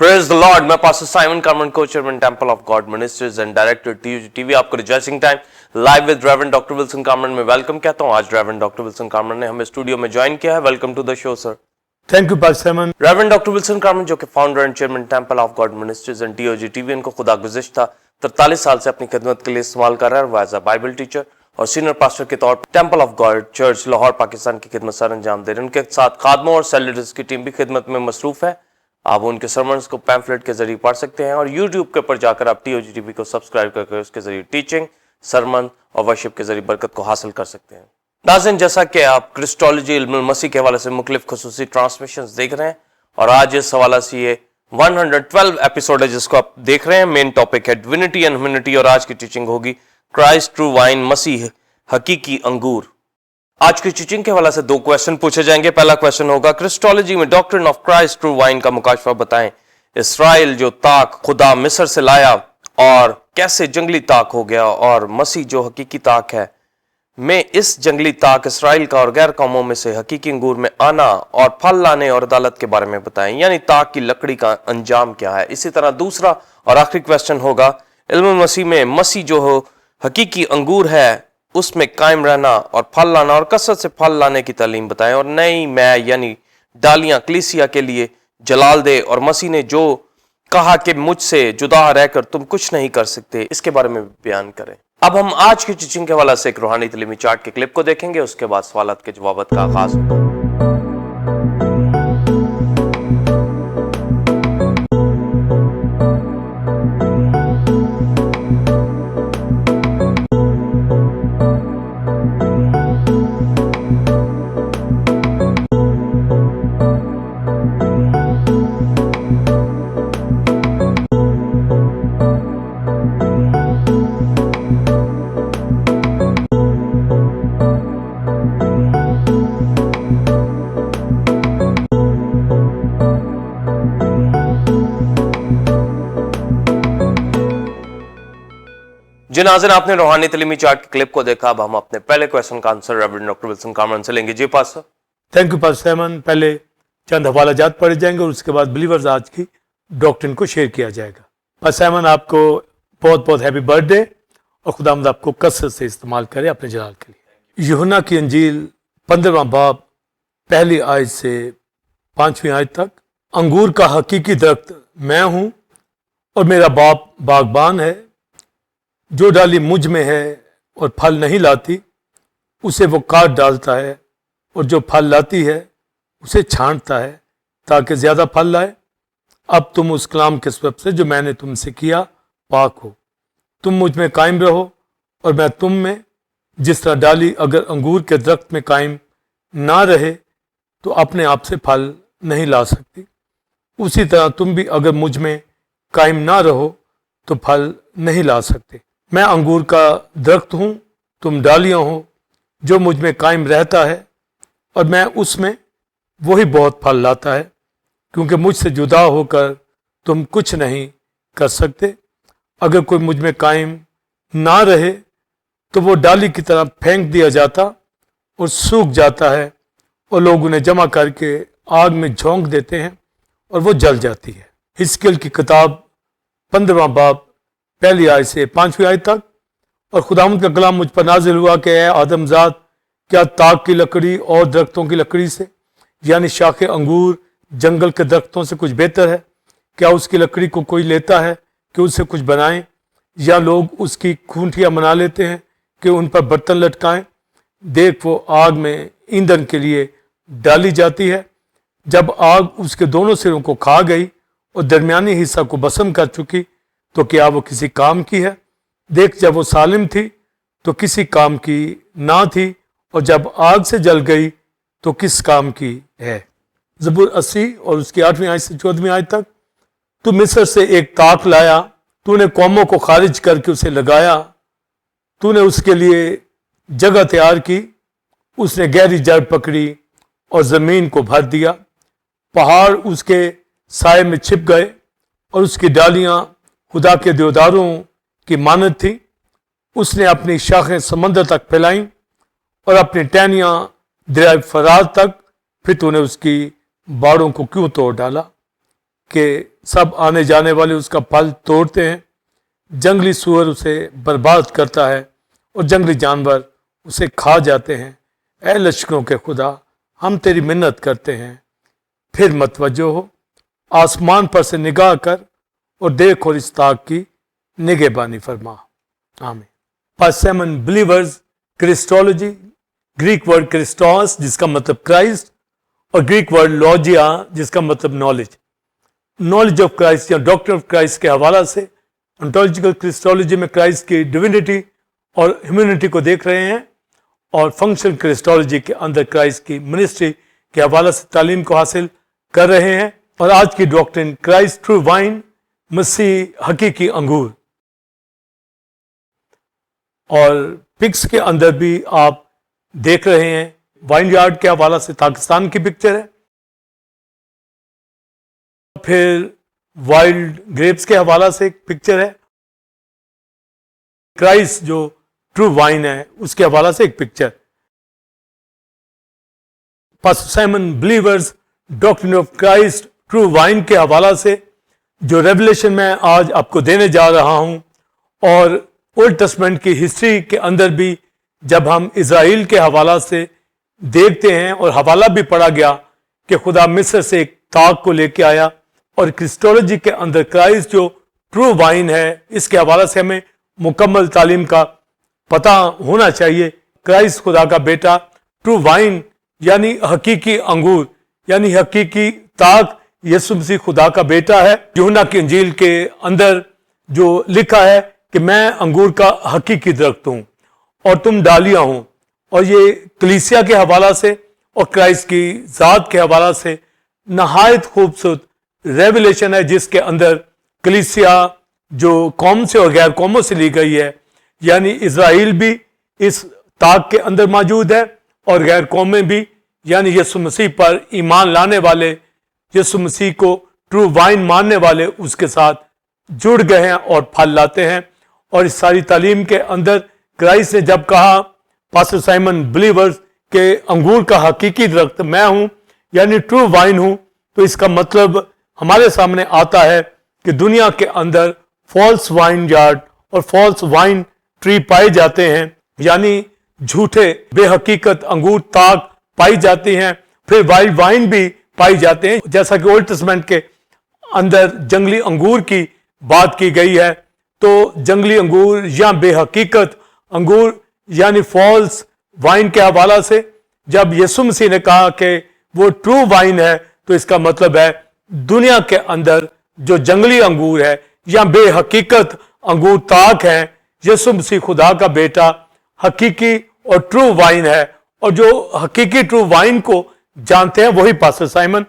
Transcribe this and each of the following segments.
Praise the Lord. मैं pastor Simon Carman को chairman temple of God ministries and director TV आपको rejoicing time live with reverend doctor Wilson Carman में welcome कहता हूं। आज reverend doctor Wilson Karman ने हमें स्टूडियो में ज्वाइन किया है। Welcome to the show sir. Thank you pastor Simon. Reverend doctor Wilson Carman जो कि founder and chairman temple of God ministries and TV इनको खुदा गुज़िश्ता 43 साल से अपनी खिदमत के लिए इस्तेमाल कर रहा है। वो एज अ बाइबल टीचर और सीनियर पास्टर के तौर पर temple of God church Lahore Pakistan की खिदमत सर अंजाम दे रहे हैं। उनके साथ खादमों और सेल लीडर्स की टीम भी खिदमत में मसरूफ है। आप उनके सरमन्स को पैम्फलेट के जरिए पढ़ सकते हैं और यूट्यूब के ऊपर जाकर आप टीवी को सब्सक्राइब करके उसके जरिए टीचिंग, सरमन और वर्शिप के जरिए बरकत को हासिल कर सकते हैं। नाज़रीन, जैसा कि आप क्रिस्टोलॉजी इल्मुल मसीह के हवाले से मुख्तलिफ खुसूसी ट्रांसमिशंस देख रहे हैं और आज इस हवाले से ये 112 एपिसोड है जिसको आप देख रहे हैं। मेन टॉपिक है डिविनिटी एंड ह्यूमैनिटी और आज की टीचिंग होगी क्राइस्ट ट्रू वाइन, मसीह हकीकी अंगूर। आज की टीचिंग के हवाले से दो क्वेश्चन पूछे जाएंगे। पहला क्वेश्चन होगा क्रिस्टोलॉजी में doctrine of Christ true wine का मुकाशफा बताएं। इसराइल जो ताक खुदा मिस्र से लाया और कैसे जंगली ताक हो गया और मसीह जो हकीकी ताक है में इस जंगली ताक इसराइल का और गैर कौमों में से हकीकी अंगूर में आना और फल लाने और अदालत के बारे में बताएं, यानी ताक की लकड़ी का अंजाम क्या है। इसी तरह दूसरा और आखिरी क्वेश्चन होगा इल्मुल मसीह में मसीह जो हो हकीकी अंगूर है उसमें कायम रहना और फल लाना और कसरत से फल लाने की तालीम बताएं और नई मै यानी डालियां कलीसिया के लिए जलाल दे और मसीह ने जो कहा कि मुझसे जुदा रहकर तुम कुछ नहीं कर सकते इसके बारे में बयान करें। अब हम आज की टीचिंग के हवाले से एक रूहानी तालीमी चार्ट के क्लिप को देखेंगे, उसके बाद सवालात के जवाबात का आगाज होगा। जी नाज़रीन, आपने रूहानी तालीमी चार्ट के क्लिप को देखा। अब हम अपने पहले क्वेश्चन का answer reverend doctor Wilson Carman से लेंगे। जी pastor. Thank you pastor Simon. पहले चंद हवाला जात पढ़े जाएंगे और उसके बाद बिलीवर्स आज की डॉक्ट्रिन को शेयर किया जाएगा। पास्टर साइमन, आपको बहुत बहुत हैप्पी बर्थडे और खुदावंद आपको कसरत से इस्तेमाल करे अपने जलाल के लिए। यूहन्ना की अंजील 15वां बाब पहली आयत से 5वीं आयत तक। अंगूर का हकीकी दरख्त मैं हूँ और मेरा बाप बागबान है। जो डाली मुझ में है और फल नहीं लाती उसे वो काट डालता है और जो फल लाती है उसे छांटता है ताकि ज़्यादा फल लाए। अब तुम उस कलाम के सबब से जो मैंने तुमसे किया पाक हो। तुम मुझ में कायम रहो और मैं तुम में। जिस तरह डाली अगर अंगूर के दरख्त में कायम ना रहे तो अपने आप से फल नहीं ला सकती, उसी तरह तुम भी अगर मुझ में कायम ना रहो तो फल नहीं ला सकते। मैं अंगूर का दरख्त हूँ, तुम डालियाँ हो। जो मुझ में कायम रहता है और मैं उसमें, वही बहुत फल लाता है, क्योंकि मुझसे जुदा होकर तुम कुछ नहीं कर सकते। अगर कोई मुझ में कायम ना रहे तो वो डाली की तरह फेंक दिया जाता और सूख जाता है और लोग उन्हें जमा करके आग में झोंक देते हैं और वो जल जाती है। हिस्कियल की किताब 15वां बाब पहली आयत से 5वीं आयत तक। और खुदावंद का कलाम मुझ पर नाजिल हुआ कि ऐ आदमजाद, क्या ताक की लकड़ी और दरख्तों की लकड़ी से यानी शाखे अंगूर जंगल के दरख्तों से कुछ बेहतर है? क्या उसकी लकड़ी को कोई लेता है कि उससे कुछ बनाएं, या लोग उसकी खूंटियाँ बना लेते हैं कि उन पर बर्तन लटकाएं? देख, वो आग में ईंधन के लिए डाली जाती है। जब आग उसके दोनों सिरों को खा गई और दरमियानी हिस्सा को भस्म कर चुकी तो क्या वो किसी काम की है? देख, जब वो सालिम थी तो किसी काम की ना थी, और जब आग से जल गई तो किस काम की है? ज़बूर 80 और उसकी 8वीं आयत से 14वीं आयत तक। तू मिस्र से एक ताक लाया, तूने कौमों को खारिज करके उसे लगाया। तूने उसके लिए जगह तैयार की, उसने गहरी जड़ पकड़ी और ज़मीन को भर दिया। पहाड़ उसके साए में छिप गए और उसकी डालियाँ खुदा के देवदारों की मानद थी। उसने अपनी शाखें समंदर तक फैलाईं और अपनी टहनियाँ दरिया फरात तक। फिर तूने उसकी बाड़ों को क्यों तोड़ डाला? کہ سب آنے جانے والے اس کا پھل توڑتے ہیں، جنگلی سور اسے برباد کرتا ہے اور جنگلی جانور اسے کھا جاتے ہیں۔ اے لشکروں کے خدا، ہم تیری منت کرتے ہیں، پھر متوجہ ہو، آسمان پر سے نگاہ کر اور دیکھ اور اس طاق کی نگہبانی فرما۔ آمین۔ پاس 7 بلیورز کرسٹولوجی، گریک ورڈ کرسٹوس جس کا مطلب کرائسٹ، اور گریک ورڈ لوجیا جس کا مطلب نالج آف کرائسٹ یا ڈاکٹر آف کرائسٹ کے حوالہ سے انٹولوجیکل کرسٹولوجی میں کرائسٹ کی ڈیوینٹی اور ہیومینٹی کو دیکھ رہے ہیں، اور فنکشنل کرسٹولوجی کے اندر کرائسٹ کی منسٹری کے حوالے سے تعلیم کو حاصل کر رہے ہیں۔ اور آج کی ڈاکٹرن کرائسٹ ٹرو وائن، مسیح حقیقی انگور، اور پکس کے اندر بھی آپ دیکھ رہے ہیں وائن یارڈ کے حوالے سے پاکستان کی پکچر ہے، پھر وائلڈ گریپس کے حوالے سے ایک پکچر ہے، کرائسٹ جو ٹرو وائن ہے اس کے حوالے سے ایک پکچر۔ پاسٹر سائمن بلیورز ڈاکٹرن آف کرائسٹ ٹرو وائن کے حوالے سے جو ریولیشن میں آج آپ کو دینے جا رہا ہوں، اور اولڈ ٹیسٹمنٹ کی ہسٹری کے اندر بھی جب ہم اسرائیل کے حوالہ سے دیکھتے ہیں، اور حوالہ بھی پڑھا گیا کہ خدا مصر سے ایک طاق کو لے کے آیا، اور کرسٹولوجی کے اندر کرائسٹ جو ٹرو وائن ہے اس کے حوالے سے ہمیں مکمل تعلیم کا پتہ ہونا چاہیے۔ کرائسٹ خدا کا بیٹا، ٹرو وائن یعنی حقیقی انگور، یعنی حقیقی طاق، یسوع مسیح خدا کا بیٹا ہے۔ یوحنا کی انجیل کے اندر جو لکھا ہے کہ میں انگور کا حقیقی درخت ہوں اور تم ڈالیاں ہوں، اور یہ کلیسیا کے حوالہ سے اور کرائسٹ کی ذات کے حوالہ سے نہایت خوبصورت ریولیشن ہے، جس کے اندر کلیسیا جو قوم سے اور غیر قوموں سے لی گئی ہے، یعنی اسرائیل بھی اس طاق کے اندر موجود ہے، اور غیر قومیں بھی، یعنی یسوع مسیح پر ایمان لانے والے، یسوع مسیح کو ٹرو وائن ماننے والے اس کے ساتھ جڑ گئے ہیں اور پھل لاتے ہیں۔ اور اس ساری تعلیم کے اندر کرائسٹ نے جب کہا پاسٹر سائمن بلیورز کہ انگور کا حقیقی درخت میں ہوں، یعنی ٹرو وائن ہوں، تو اس کا مطلب ہمارے سامنے آتا ہے کہ دنیا کے اندر فالس وائن یارڈ اور فالس وائن ٹری پائے جاتے ہیں، یعنی جھوٹے بے حقیقت انگور طاق پائی جاتی ہیں، پھر وائلڈ وائن بھی پائی جاتے ہیں، جیسا کہ اولڈ ٹیسٹمنٹ کے اندر جنگلی انگور کی بات کی گئی ہے۔ تو جنگلی انگور یا بے حقیقت انگور یعنی فالس وائن کے حوالہ سے جب یسوع مسیح نے کہا کہ وہ ٹرو وائن ہے، تو اس کا مطلب ہے دنیا کے اندر جو جنگلی انگور ہے یا بے حقیقت انگور طاق ہیں، یسوع مسیح خدا کا بیٹا حقیقی اور ٹرو وائن ہے، اور جو حقیقی ٹرو وائن کو جانتے ہیں وہی پاسٹر سائمن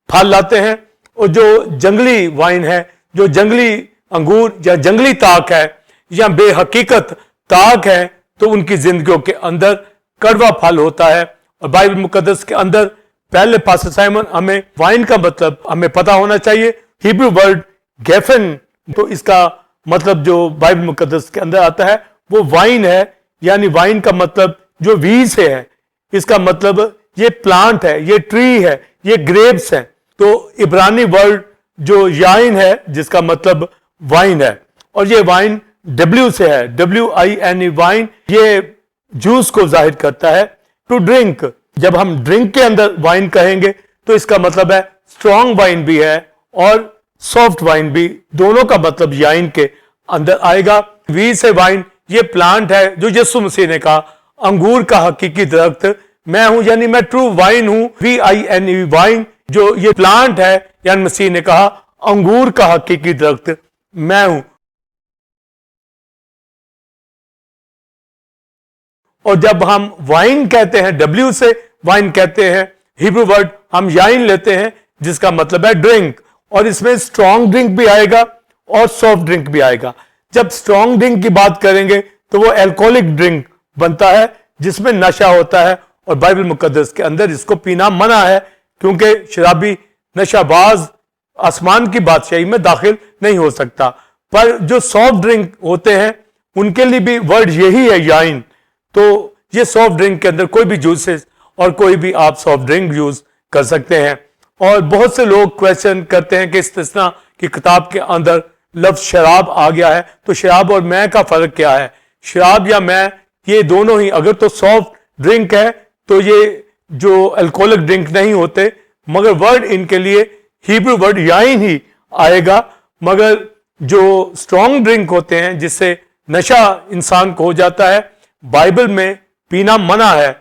پھل لاتے ہیں، اور جو جنگلی وائن ہے، جو جنگلی انگور یا جنگلی طاق ہے یا بے حقیقت طاق ہے، تو ان کی زندگیوں کے اندر کڑوا پھل ہوتا ہے۔ اور بائبل مقدس کے اندر پہلے پاسٹر سائمن ہمیں وائن کا مطلب ہمیں پتا ہونا چاہیے، ہیبرو ورڈ گیفن، تو اس کا مطلب جو بائبل مقدس کے اندر آتا ہے وہ وائن ہے، یعنی وائن کا مطلب جو وی سے ہے، اس کا مطلب یہ پلانٹ ہے، یہ ٹری ہے، یہ گریپس ہے۔ تو عبرانی ورڈ جو یائن ہے جس کا مطلب وائن ہے، اور یہ وائن ڈبلیو سے ہے، WINE وائن، یہ جوس کو ظاہر کرتا ہے۔ ٹو ڈرنک، جب ہم ڈرنک کے اندر وائن کہیں گے تو اس کا مطلب ہے اسٹرانگ وائن بھی ہے اور سافٹ وائن بھی، دونوں کا مطلب یائن کے اندر آئے گا۔ وی سے وائن، یہ پلانٹ ہے جو یسوع مسیح نے کہا انگور کا حقیقی درخت میں ہوں، یعنی میں ٹرو وائن ہوں، WINE وائن، جو یہ پلانٹ ہے، یعنی مسیح نے کہا انگور کا حقیقی درخت میں ہوں۔ اور جب ہم وائن کہتے ہیں، ڈبلیو سے وائن کہتے ہیں، ہیبرو ورڈ ہم یائن لیتے ہیں جس کا مطلب ہے ڈرنک، اور اس میں اسٹرانگ ڈرنک بھی آئے گا اور سافٹ ڈرنک بھی آئے گا۔ جب اسٹرانگ ڈرنک کی بات کریں گے تو وہ الکوہلک ڈرنک بنتا ہے جس میں نشہ ہوتا ہے، اور بائبل مقدس کے اندر اس کو پینا منع ہے، کیونکہ شرابی نشہ باز آسمان کی بادشاہی میں داخل نہیں ہو سکتا۔ پر جو سافٹ ڈرنک ہوتے ہیں ان کے لیے بھی ورڈ یہی ہے، یائن۔ تو یہ سافٹ ڈرنک کے اندر کوئی بھی جوسز اور کوئی بھی آپ سافٹ ڈرنک یوز کر سکتے ہیں۔ اور بہت سے لوگ کویشچن کرتے ہیں کہ استثنا کی کتاب کے اندر لفظ شراب آ گیا ہے تو شراب اور میں کا فرق کیا ہے؟ شراب یا میں یہ دونوں ہی اگر تو سافٹ ڈرنک ہے تو یہ جو الکوہلک ڈرنک نہیں ہوتے، مگر ورڈ ان کے لیے ہیبرو ورڈ یائن ہی آئے گا، مگر جو اسٹرانگ ڈرنک ہوتے ہیں جس سے نشہ انسان کو ہو جاتا ہے، بائبل میں پینا منع ہے۔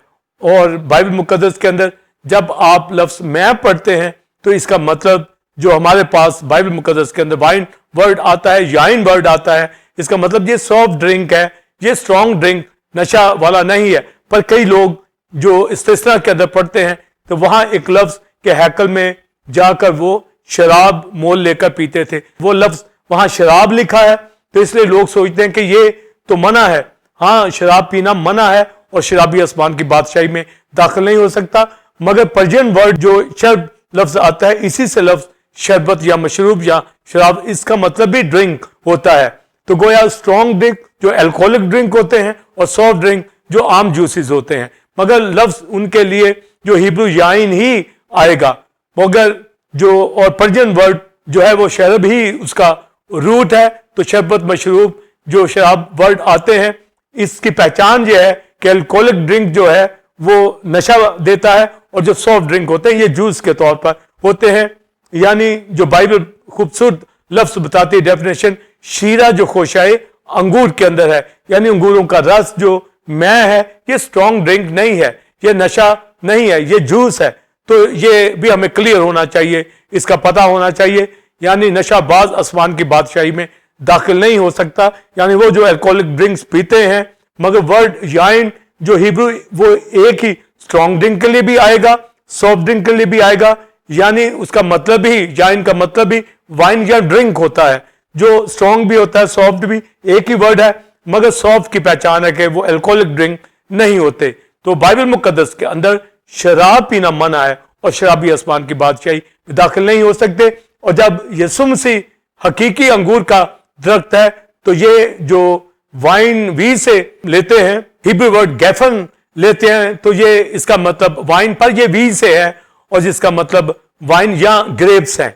اور بائبل مقدس کے اندر جب آپ لفظ میں پڑھتے ہیں تو اس کا مطلب جو ہمارے پاس بائبل مقدس کے اندر وائن ورڈ آتا ہے، یائن ورڈ آتا ہے، اس کا مطلب یہ سافٹ ڈرنک ہے، یہ اسٹرانگ ڈرنک نشہ والا نہیں ہے۔ پر کئی لوگ جو استثنا کے اندر پڑھتے ہیں تو وہاں ایک لفظ کے ہیکل میں جا کر وہ شراب مول لے کر پیتے تھے، وہ لفظ وہاں شراب لکھا ہے تو اس لیے لوگ سوچتے ہیں کہ یہ تو منع ہے۔ ہاں، شراب پینا منع ہے اور شرابی آسمان کی بادشاہی میں داخل نہیں ہو سکتا، مگر پرجین ورڈ جو شرب لفظ آتا ہے اسی سے لفظ شربت یا مشروب یا شراب، اس کا مطلب بھی ڈرنک ہوتا ہے۔ تو گویا اسٹرانگ ڈرنک جو الکوہلک ڈرنک ہوتے ہیں اور سافٹ ڈرنک جو عام جوسز ہوتے ہیں، مگر لفظ ان کے لیے جو ہیبرو یائن ہی آئے گا، مگر جو اور پرجین ورڈ جو ہے وہ شرب ہی اس کا روٹ ہے۔ تو شربت مشروب جو شراب ورڈ آتے ہیں، اس کی پہچان یہ ہے کہ الکوہلک ڈرنک جو ہے وہ نشہ دیتا ہے اور جو سافٹ ڈرنک ہوتے ہیں یہ جوس کے طور پر ہوتے ہیں۔ یعنی جو بائبل خوبصورت لفظ بتاتی ہے ڈیفینیشن، شیرہ جو خوشائے انگور کے اندر ہے، یعنی انگوروں کا رس جو میں ہے، یہ اسٹرانگ ڈرنک نہیں ہے، یہ نشہ نہیں ہے، یہ جوس ہے۔ تو یہ بھی ہمیں کلیئر ہونا چاہیے، اس کا پتہ ہونا چاہیے، یعنی نشہ باز آسمان کی بادشاہی میں داخل نہیں ہو سکتا۔ یعنی وہ جو الکوہلک ڈرنکس پیتے ہیں، مگر ورڈ یائن جو ہیبرو وہ ایک ہی اسٹرانگ ڈرنک کے لیے بھی آئے گا، سافٹ ڈرنک کے لیے بھی آئے گا، یعنی اس کا مطلب ہی یائن کا مطلب بھی وائن یا ڈرنک ہوتا ہے، جو اسٹرانگ بھی ہوتا ہے سافٹ بھی ایک ہی ورڈ ہے، مگر سافٹ کی پہچان ہے کہ وہ الکوہلک ڈرنک نہیں ہوتے۔ تو بائبل مقدس کے اندر شراب پینا منع ہے اور شرابی آسمان کی بادشاہی داخل نہیں ہو سکتے۔ اور جب یسوع مسیح حقیقی انگور کا درخت ہے تو یہ جو وائن وی سے لیتے ہیں، ہیبرو ورڈ گیفن لیتے ہیں، تو یہ اس کا مطلب وائن پر یہ وی سے ہے اور جس کا مطلب وائن یا گریپس ہیں۔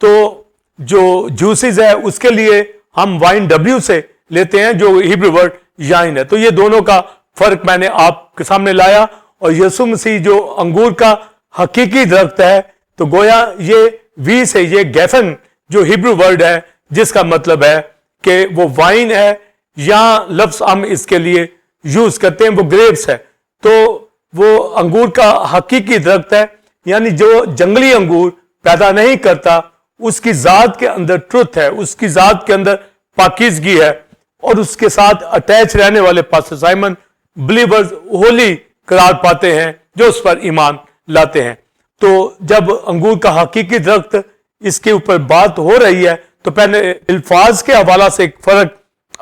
تو جو جوسز ہے اس کے لیے ہم وائن ڈبلیو سے لیتے ہیں جو ہیبرو ورڈ یائن ہے۔ تو یہ دونوں کا فرق میں نے آپ کے سامنے لایا۔ اور یسوع مسیح جو انگور کا حقیقی درخت ہے تو گویا یہ وی سے یہ گیفن جو ہیبرو ورڈ ہے جس کا مطلب ہے کہ وہ وائن ہے، یا لفظ ہم اس کے لیے یوز کرتے ہیں وہ گریپس ہے۔ تو وہ انگور کا حقیقی درخت ہے، یعنی جو جنگلی انگور پیدا نہیں کرتا، اس کی ذات کے اندر ٹروتھ ہے، اس کی ذات کے اندر پاکیزگی ہے، اور اس کے ساتھ اٹیچ رہنے والے پاسٹر سائمن بلیورز ہولی قرار پاتے ہیں جو اس پر ایمان لاتے ہیں۔ تو جب انگور کا حقیقی درخت اس کے اوپر بات ہو رہی ہے تو پہلے الفاظ کے حوالہ سے ایک فرق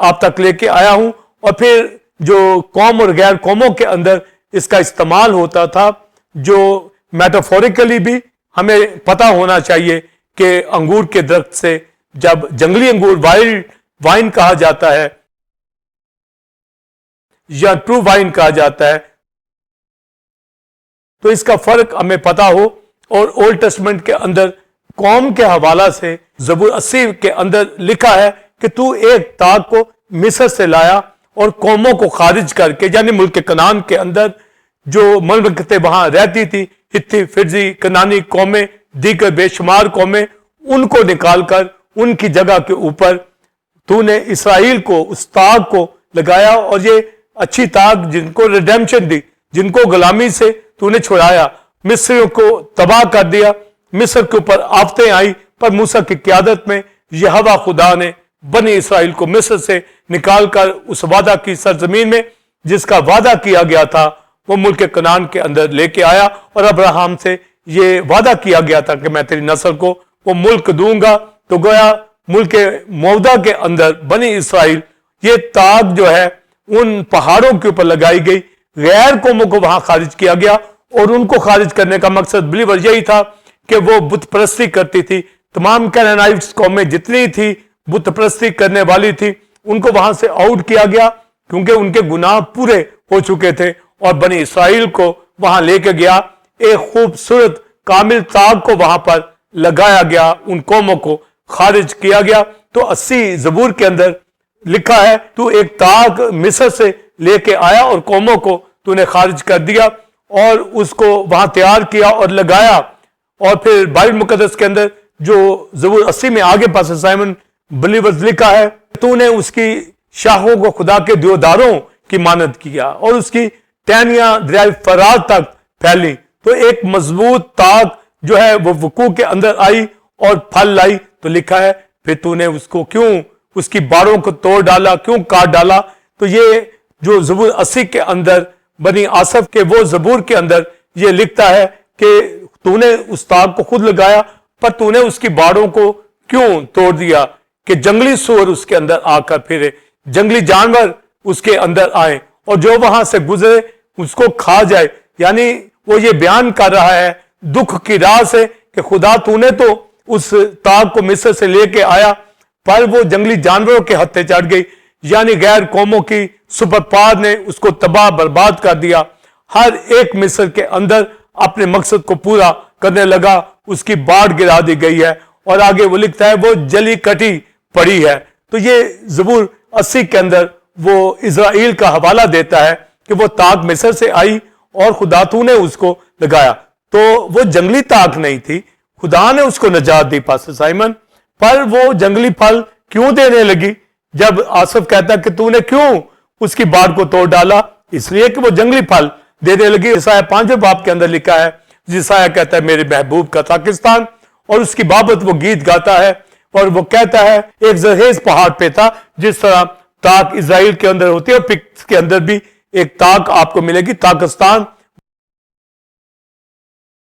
آپ تک لے کے آیا ہوں، اور پھر جو قوم اور غیر قوموں کے اندر اس کا استعمال ہوتا تھا، جو میٹافوریکلی بھی ہمیں پتہ ہونا چاہیے کہ انگور کے درخت سے جب جنگلی انگور وائلڈ وائن کہا جاتا ہے یا ٹرو وائن کہا جاتا ہے، تو اس کا فرق ہمیں پتہ ہو۔ اور اولڈ ٹیسٹمنٹ کے اندر قوم کے حوالہ سے زبور 80 کے اندر لکھا ہے کہ تو ایک تاغ کو مصر سے لایا اور قوموں کو خارج کر کے، یعنی ملک کنعان کے اندر جو مملکتیں وہاں رہتی تھی، ہتی، فرزی، کنانی قومیں، دیگر بے شمار قومیں، ان کو نکال کر ان کی جگہ کے اوپر تو نے اسرائیل کو، اس تاغ کو لگایا، اور یہ اچھی تاغ جن کو ریڈیمشن دی، جن کو غلامی سے تو نے چھڑایا، مصریوں کو تباہ کر دیا، مصر کے اوپر آفتیں آئی، پر موسیٰ کی قیادت میں یہوہ خدا نے بنی اسرائیل کو مصر سے نکال کر اس وعدہ کی سرزمین میں جس کا وعدہ کیا گیا تھا وہ ملک کنعان کے اندر لے کے آیا، اور ابراہیم سے یہ وعدہ کیا گیا تھا کہ میں تیری نسل کو وہ ملک دوں گا۔ تو گویا ملک موعودہ کے اندر بنی اسرائیل، یہ تاغ جو ہے ان پہاڑوں کے اوپر لگائی گئی، غیر قوموں کو وہاں خارج کیا گیا، اور ان کو خارج کرنے کا مقصد بلیور یہی تھا کہ وہ بت پرستی کرتی تھی۔ تمام کینانائٹس قومیں جتنی تھی بت پرستی کرنے والی تھی، ان کو وہاں سے آؤٹ کیا گیا کیونکہ ان کے گناہ پورے ہو چکے تھے، اور بنی اسرائیل کو وہاں لے کے گیا۔ ایک خوبصورت कामिल ताक को वहां पर लगाया गया, उन कौमों को खारिज किया गया। तो 80 ज़बूर के अंदर लिखा है, तू एक ताक मिस्र से लेके आया और कौमों को तूने खारिज कर दिया और उसको वहां तैयार किया और लगाया। और फिर बाइबल मुकद्दस के अंदर जो ज़बूर 80 में आगे पास साइमन बिलीवर्स लिखा है, तूने उसकी शाखों को खुदा के देवदारों की मानद किया और उसकी टहनियां दरिया फरात तक फैली। तो एक मजबूत ताक जो है वो वकूअ के अंदर आई और फल लाई। तो लिखा है, फिर तूने उसको क्यों, उसकी बाड़ों को तोड़ डाला, क्यों काट डाला। तो ये जो ज़बूर 80 के अंदर बनी आसफ के वो ज़बूर के अंदर ये लिखता है कि तूने उस ताक को खुद लगाया, पर तूने उसकी बाड़ों को क्यों तोड़ दिया कि जंगली सूअर उसके अंदर आकर फिरे, जंगली जानवर उसके अंदर आए और जो वहां से गुजरे उसको खा जाए। यानी वो ये बयान कर रहा है दुख की राह से कि खुदा तूने तो उस ताक को मिस्र से लेके आया, पर वो जंगली जानवरों के हत्थे चढ़ गई, यानी गैर कौमों की सुपर पावर ने उसको तबाह बर्बाद कर दिया। हर एक मिस्र के अंदर अपने मकसद को पूरा करने लगा, उसकी बाढ़ गिरा दी गई है। और आगे वो लिखता है वो जली कटी पड़ी है। तो ये ज़बूर 80 के अंदर वो इज़राइल का हवाला देता है कि वो ताक मिस्र से आई और खुदा तूने उसको लगाया। तो वो जंगली ताक नहीं थी, खुदा ने उसको नजात दी पास्टर साइमन। पर वो जंगली फल क्यों देने लगी? जब आसफ कहता कि तूने क्यों उसकी बाढ़ को तोड़ डाला, इसलिए कि वो जंगली फल देने लगी। ईसाया 5वें बाब के अंदर लिखा है, ईसाया कहता है मेरे महबूब का ताकिस्तान, और उसकी बाबत वो गीत गाता है और वो कहता है एक जरहेज पहाड़ पे था, जिस तरह ताक इजराइल के अंदर होती है और पिक्स के अंदर भी एक ताक आपको मिलेगी, ताकिस्तान,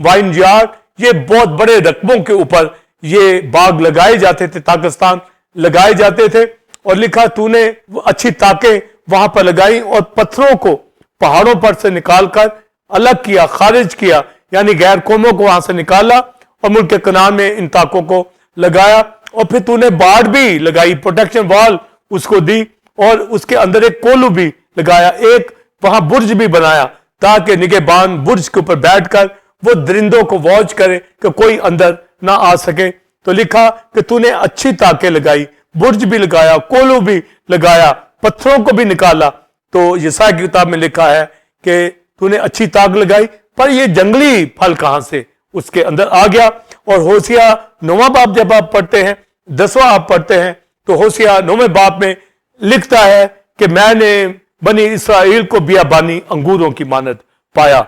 वाइन यार्ड, ये बहुत बड़े रकबों के ऊपर ये बाग लगाए जाते थे, ताकिस्तान लगाए जाते थे। और लिखा तूने अच्छी ताकें वहां पर लगाई और पत्थरों को पहाड़ों पर से निकालकर अलग किया, खारिज किया, यानी गैर कौमों को वहां से निकाला और मुल्क के कनान में इन ताकों को लगाया। और फिर तूने बाढ़ भी लगाई, प्रोटेक्शन वॉल उसको दी और उसके अंदर एक कोलू भी लगाया, एक वहां बुर्ज भी बनाया ताकि निगहबान बुर्ज के ऊपर बैठकर वो दरिंदों को वॉच करे कि कोई अंदर ना आ सके। तो लिखा कि तूने अच्छी ताकें लगाई, बुर्ज भी लगाया, कोलू भी लगाया, पत्थरों को भी निकाला। तो यशायाह की किताब में लिखा है कि तूने अच्छी ताक लगाई, पर ये जंगली फल कहां से उसके अंदर आ गया। और होशिया 9वां बाब जब आप पढ़ते हैं, 10वां आप पढ़ते हैं, तो होशिया 9वें बाब में लिखता है कि मैंने बनी इसराइल को बियाबानी अंगूरों की मानद पाया।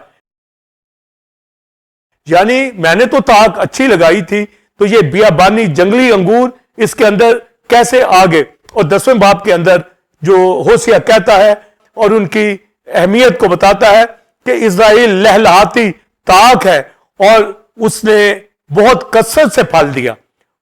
यानी मैंने तो ताक अच्छी लगाई थी, तो ये बियाबानी जंगली अंगूर इसके अंदर कैसे आ गए? और 10वें बाब के अंदर जो होशिया कहता है और उनकी अहमियत को बताता है कि इजराइल लहलहाती ताक है और उसने बहुत कसरत से फल दिया,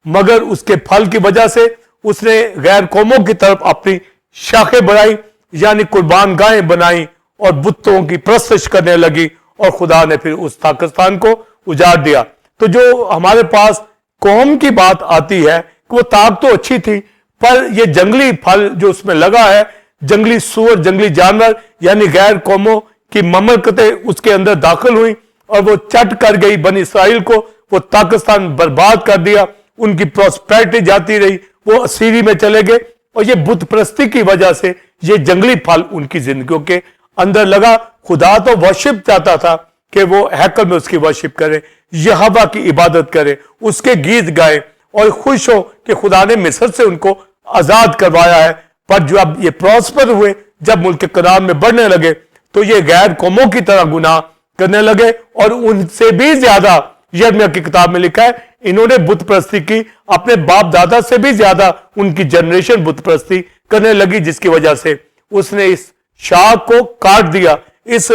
मगर उसके फल की वजह से उसने गैर कौमों की तरफ अपनी शाखें बढ़ाई, यानी कुर्बान गायें बनाई और बुतों की परस्तिश करने लगी और खुदा ने फिर उस ताकिस्तान को उजाड़ दिया। तो जो हमारे पास कौम की बात आती है कि वो ताक तो अच्छी थी, पर ये जंगली फल जो उसमें लगा है, जंगली सूअर, जंगली जानवर, यानी गैर कौमों की ममलकतें उसके अंदर दाखिल हुई और वो चट कर गई बनी इसराइल को, वो ताकिस्तान बर्बाद कर दिया, उनकी प्रॉस्पेरिटी जाती रही, वो असीरी में चले गए। और ये बुत परस्ती की वजह से ये जंगली फल उनकी जिंदगियों के अंदर लगा। खुदा तो वर्शिप चाहता था कि वो हैकल में उसकी वर्शिप करे, यहोवा की इबादत करे, उसके गीत गाए और खुश हो कि खुदा ने मिस्र से उनको आजाद करवाया है। पर जब ये प्रॉस्पर हुए, जब मुल्क के कनान में बढ़ने लगे, तो ये गैर कौमों की तरह गुनाह करने लगे और उनसे भी ज्यादा, यिर्मयाह की किताब में लिखा है, इन्होंने बुत परस्ती की, अपने बाप दादा से भी ज्यादा उनकी जनरेशन बुत परस्ती करने लगी, जिसकी वजह से उसने इस शाख को काट दिया, इस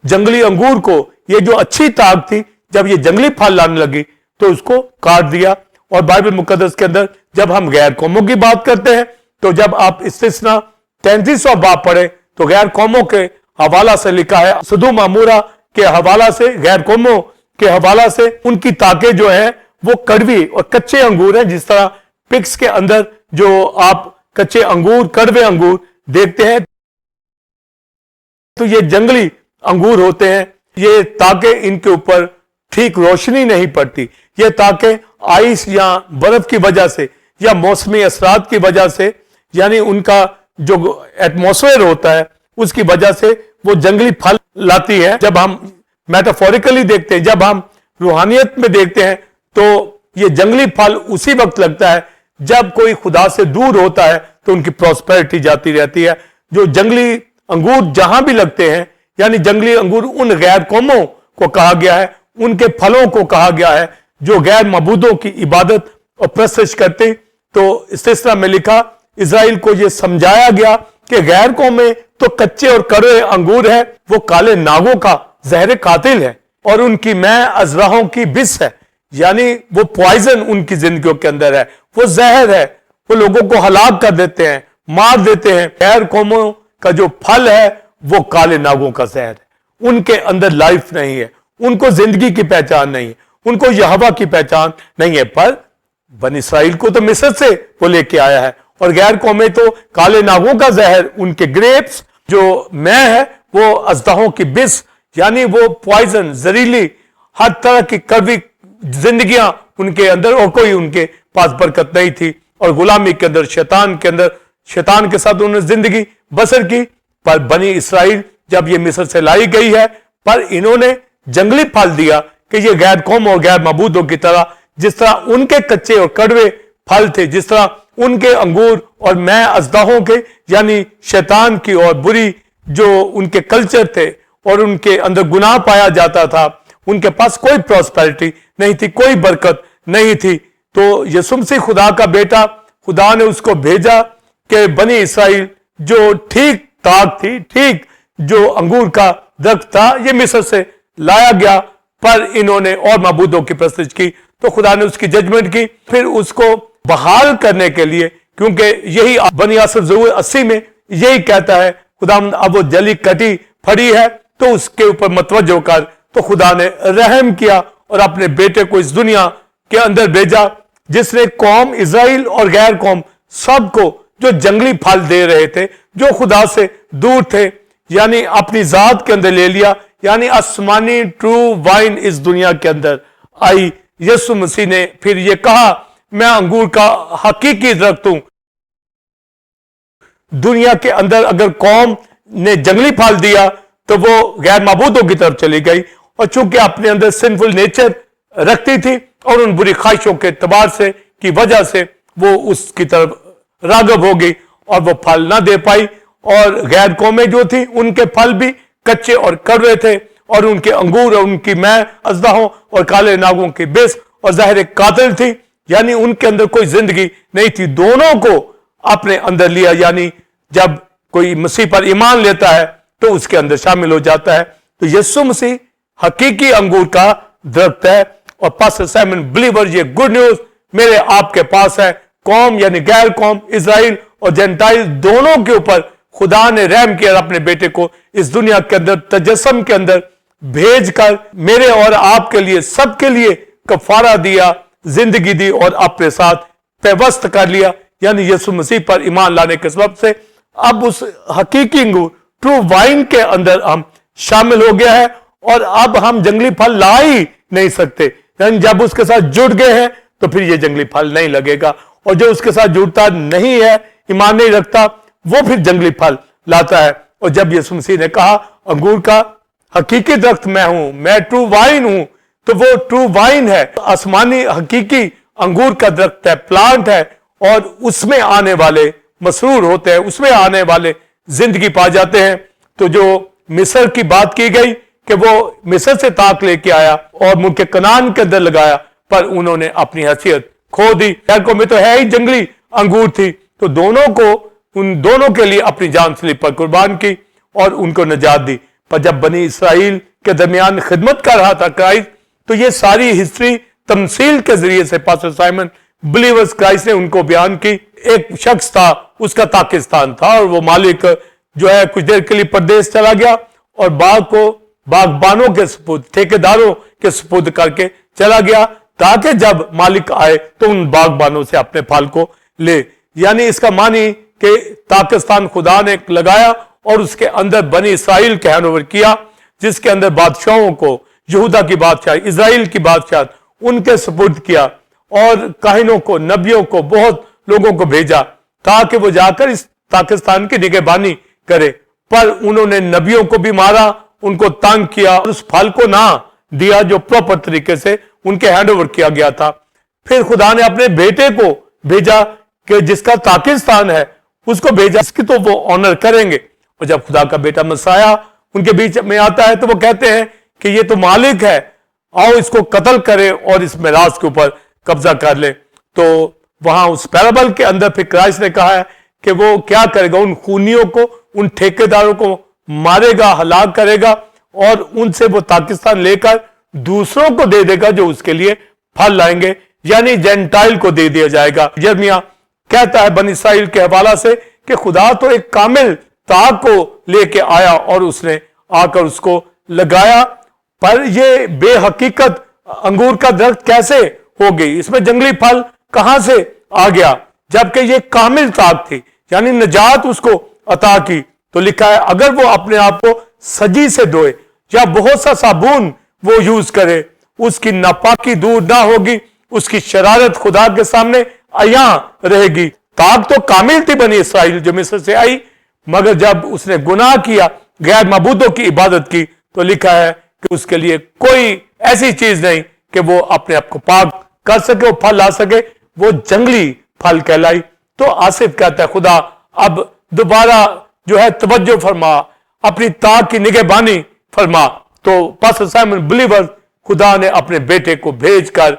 जंगली अंगूर को, ये जो अच्छी ताक थी, जब ये जंगली फल लाने लगी तो उसको काट दिया। और बाइबल मुकद्दस के अंदर जब हम गैर कौमों की बात करते हैं, तो जब आप इस्तिस्ना 33वां बाब पढ़े तो गैर कौमों के हवाला से लिखा है, सदूम अमूरा के हवाला से, गैर कौमों के हवाला से उनकी ताकें जो है वो कड़वी और कच्चे अंगूर हैं। जिस तरह पिक्स के अंदर जो आप कच्चे अंगूर, कड़वे अंगूर देखते हैं, तो ये जंगली अंगूर होते हैं। ये ताकें इनके ऊपर ठीक रोशनी नहीं पड़ती। ये ताकि आइस या बर्फ की वजह से या मौसमी असरात की वजह से, यानी उनका जो एटमॉस्फेयर होता है उसकी वजह से वो जंगली फल लाती है। जब हम मेटाफोरिकली देखते हैं, जब हम रूहानियत में देखते हैं, तो ये जंगली फल उसी वक्त लगता है जब कोई खुदा से दूर होता है, तो उनकी प्रॉस्पेरिटी जाती रहती है। जो जंगली अंगूर जहां भी लगते हैं, यानी जंगली अंगूर उन गैर कौमों को कहा गया है, उनके फलों को कहा गया है जो गैर मबूदों की इबादत और प्रस्तुत करते। तो इस्तिस्ना में लिखा, इजराइल को यह समझाया गया कि गैर कौमें तो कच्चे और कड़वे अंगूर है, वो काले नागों का जहर कातिल है और उनकी मैं अजराहों की बिस है, यानी वो पॉइजन उनकी जिंदगियों के अंदर है, वो जहर है, वो लोगों को हलाक कर देते हैं, मार देते हैं। गैर कौमों का जो फल है वो काले नागों का जहर है, उनके अंदर लाइफ नहीं है, उनको जिंदगी की पहचान नहीं है, उनको यहोवा की पहचान नहीं है। पर बनी इस्राइल को तो मिस्र से वो लेके आया है, और गैर कौमें तो काले नागों का जहर, उनके ग्रेप्स जो मैं है वो अजदाहों की बिस, यानी वो पॉइजन, जहरीली, हर तरह की कड़वी जिंदगियां उनके अंदर, और कोई उनके पास बरकत नहीं थी, और गुलामी के अंदर, शैतान के अंदर, शैतान के साथ उन्होंने जिंदगी बसर की। पर बनी इस्राइल जब ये मिस्र से लाई गई है, पर इन्होंने जंगली फल दिया कि ये गैर कौम और गैर मबूदों की तरह, जिस तरह उनके कच्चे और कड़वे फल थे, जिस तरह उनके अंगूर और मैं अजदाहों के, यानी शैतान की और बुरी जो उनके कल्चर थे और उनके अंदर गुनाह पाया जाता था, उनके पास कोई प्रॉस्पेरिटी नहीं थी, कोई बरकत नहीं थी। तो यीशु मसीह खुदा का बेटा, खुदा ने उसको भेजा कि बनी इस्राइल जो ठीक ताक थी, ठीक जो अंगूर का दरख्त था, ये मिस्र से लाया गया, पर इन्होंने और मबूदों की प्रस्तुत की, तो खुदा ने उसकी जजमेंट की। फिर उसको बहाल करने के लिए, क्योंकि यही बनी आसर ज़रूर 80 में यही कहता है, खुदा अब वो जली कटी फड़ी है तो उसके ऊपर मतवज्जो कर। तो खुदा ने रहम किया और अपने बेटे को इस दुनिया के अंदर भेजा, जिसने कौम इजराइल और गैर कौम सबको जो जंगली फल दे रहे थे, जो खुदा से दूर थे, यानी अपनी जात के अंदर ले लिया, यानी आसमानी ट्रू वाइन इस दुनिया के अंदर आई। यीशु मसीह ने फिर ये कहा, मैं अंगूर का हकीकी दरख्त हूं। दुनिया के अंदर अगर कौम ने जंगली फल दिया तो वो गैर मबूदों की तरफ चली गई, और चूंकि अपने अंदर सिंफुल नेचर रखती थी और उन बुरी ख्वाहिशों के एतबार से की वजह से वो उसकी तरफ रागब हो गई और वो फल ना दे पाई। और गैर कौमें जो थी उनके फल भी कच्चे और कड़वे थे, और उनके अंगूर और उनकी मैं अजदाहों और काले नागों की बेस और ज़ाहिर कातिल थी, यानी उनके अंदर कोई जिंदगी नहीं थी। दोनों को अपने अंदर लिया, यानी जब कोई मसीह पर ईमान लेता है तो उसके अंदर शामिल हो जाता है। तो यीशु मसीह हकीकी अंगूर का दरख्त है। और पास्टर साइमन बिलीवर, ये गुड न्यूज मेरे आपके पास है। कौम यानी गैर कौम, इजराइल और जेंटाइल दोनों के ऊपर खुदा ने रहम किया, अपने बेटे को इस दुनिया के अंदर तजस्सुम के अंदर भेजकर मेरे और आपके लिए, सबके लिए कफारा दिया, जिंदगी दी और अपने साथ पेवस्त कर लिया, यानी यीशु मसीह पर ईमान लाने के सबब से अब उस हकीकी अंगूर ट्रू वाइन के अंदर हम शामिल हो गया है। और अब हम जंगली फल ला ही नहीं सकते, यानी जब उसके साथ जुड़ गए हैं तो फिर ये जंगली फल नहीं लगेगा। और जो उसके साथ जुड़ता नहीं है, ईमान नहीं रखता, वो फिर जंगली फल लाता है। और जब यीशु मसीह ने कहा अंगूर का हकीकी दरख्त मैं हूं, मैं ट्रू वाइन हूं, तो वो ट्रू वाइन है, आसमानी हकीकी अंगूर का दरख्त है, प्लांट है, और उसमें आने वाले मसरूर होते हैं, उसमें आने वाले जिंदगी पा जाते हैं। तो जो मिस्र की बात की गई कि वो मिस्र से ताक लेके आया और मुल्क कनान के अंदर लगाया, पर उन्होंने अपनी हैसियत खो दी। को में तो है ही जंगली अंगूर थी, तो दोनों को, उन दोनों के लिए अपनी जान स्लीप पर कुर्बान की और उनको निजात दी। पर जब बनी इसराइल के दरमियान खिदमत कर रहा था क्राइस्ट, तो ये सारी हिस्ट्री तमसील के जरिए से पास्टर साइमन बिलीवर्स क्राइस्ट ने उनको बयान की। एक शख्स था, उसका पाकिस्तान था, और वो मालिक जो है कुछ देर के लिए परदेश चला गया और बाग को बागबानों के सुपुर्द, ठेकेदारों के सुपुर्द करके चला गया, ताकि जब मालिक आए तो उन बागबानों से अपने फल को ले। यानी इसका मानी कि पाकिस्तान खुदा ने लगाया और उसके अंदर बनी इसराइल के हैंडओवर किया, जिसके अंदर बादशाहों को, यहूदा की बादशाह, इजराइल की बादशाह उनके सुपुर्द किया और काहिनों को, नबियों को, बहुत लोगों को भेजा ताकि वो जाकर इस पाकिस्तान की निगहबानी करे। पर उन्होंने नबियों को भी मारा, उनको तंग किया, उस फल को ना दिया जो प्रॉपर तरीके से उनके हैंड ओवर किया गया था। फिर खुदा ने अपने बेटे को भेजा कि जिसका पाकिस्तान है उसको भेजा, इसकी तो वो ऑनर करेंगे। और जब खुदा का बेटा मसाया उनके बीच में आता है तो वो कहते हैं कि ये तो मालिक है, आओ इसको कत्ल करें और इस मिरास के ऊपर कब्जा कर ले। तो वहां उस पैराबल के अंदर फिर क्राइस्ट ने कहा है कि वो क्या करेगा, उन खूनियों को, उन ठेकेदारों को मारेगा, हलाक करेगा और उनसे वो पाकिस्तान लेकर दूसरों को दे देगा जो उसके लिए फल लाएंगे, यानी जेंटाइल को दे दिया जाएगा। यिर्मयाह कहता है बनी इस्राइल के हवाला से कि खुदा तो एक कामिल ताक को लेके आया और उसने आकर उसको लगाया, पर ये बेहकीकत अंगूर का दरख्त कैसे हो गई, इसमें जंगली फल कहां से आ गया, जबकि ये कामिल ताक थी, यानी नजात उसको अता की। तो लिखा है अगर वो अपने आप को सजी से धोए या बहुत सा साबुन वो यूज करे, उसकी नापाकी दूर ना होगी, उसकी शरारत खुदा के सामने अया रहेगी। ताक तो कामिल थी बनी इस्राइल जो मिस्र से आई, मगर जब उसने गुनाह किया, गैर मबूदों की इबादत की, तो लिखा है कि उसके लिए कोई ऐसी चीज नहीं कि वो अपने आप को पाक कर सके, वो फल ला सके, वो जंगली फल कहलाई। तो आसिफ कहता है खुदा अब दोबारा जो है तवज्जो फरमा, अपनी ताक की निगहबानी फरमा। तो पास्टर साइमन बिलीवर खुदा ने अपने बेटे को भेजकर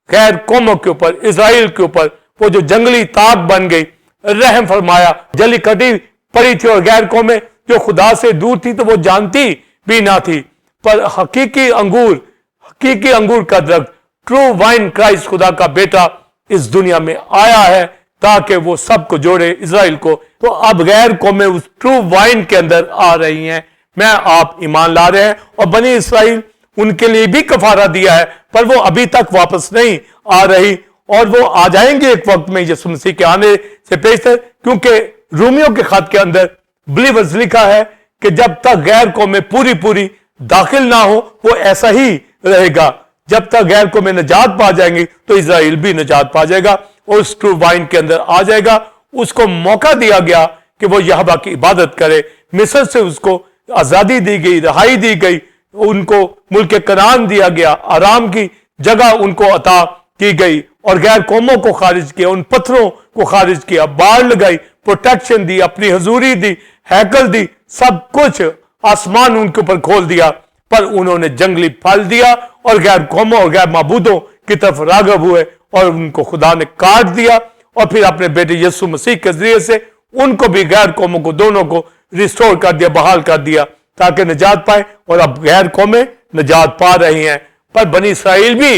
गैर कौमों के ऊपर, इजराइल के ऊपर वो जो जंगली ताक बन गई, रहम फरमाया। जली कटी पड़ी थी और गैर कौमें जो खुदा से दूर थी तो वो जानती भी ना थी, पर हकीकी अंगूर का दरख्त, ट्रू वाइन क्राइस्ट खुदा का बेटा इस दुनिया में आया है ताकि वो सबको जोड़े, इजराइल को। तो अब गैर कौमें उस ट्रू वाइन के अंदर आ रही हैं, मैं आप ईमान ला रहे हैं, और बनी इस्राइल उनके लिए भी कफारा दिया है, पर वो अभी तक वापस नहीं आ रही, और वो आ जाएंगे एक वक्त में यीशु मसीह के आने से पेशतर। क्योंकि रोमियो के खत के अंदर बिलीवर्स लिखा है कि जब तक गैर कौमें पूरी पूरी दाखिल ना हो वो ऐसा ही रहेगा, जब तक गैर कौमें निजात पा जाएंगी तो इजराइल भी निजात पा जाएगा और उस ट्रू वाइन के अंदर आ जाएगा। उसको मौका दिया गया कि वो यहोवा की इबादत करे, मिस्र से उसको आजादी दी गई, रिहाई दी गई, उनको मुल्क कनान दिया गया, आराम की जगह उनको अता की गई, और गैर कौमों को खारिज किया, उन पत्थरों को खारिज किया, बाढ़ लगाई, प्रोटेक्शन दी, अपनी हजूरी दी, हैकल दी, सब कुछ आसमान उनके ऊपर खोल दिया, पर उन्होंने जंगली फल दिया और गैर कौमों और गैर माबूदों की तरफ राग़ब हुए और उनको खुदा ने काट दिया। और फिर अपने बेटे यीशु मसीह के जरिए से उनको भी, गैर कौमों को, दोनों को रिस्टोर कर दिया, बहाल कर दिया ताकि निजात पाए, और अब गैर कौमें निजात पा रही हैं। पर बनी इस्राइल भी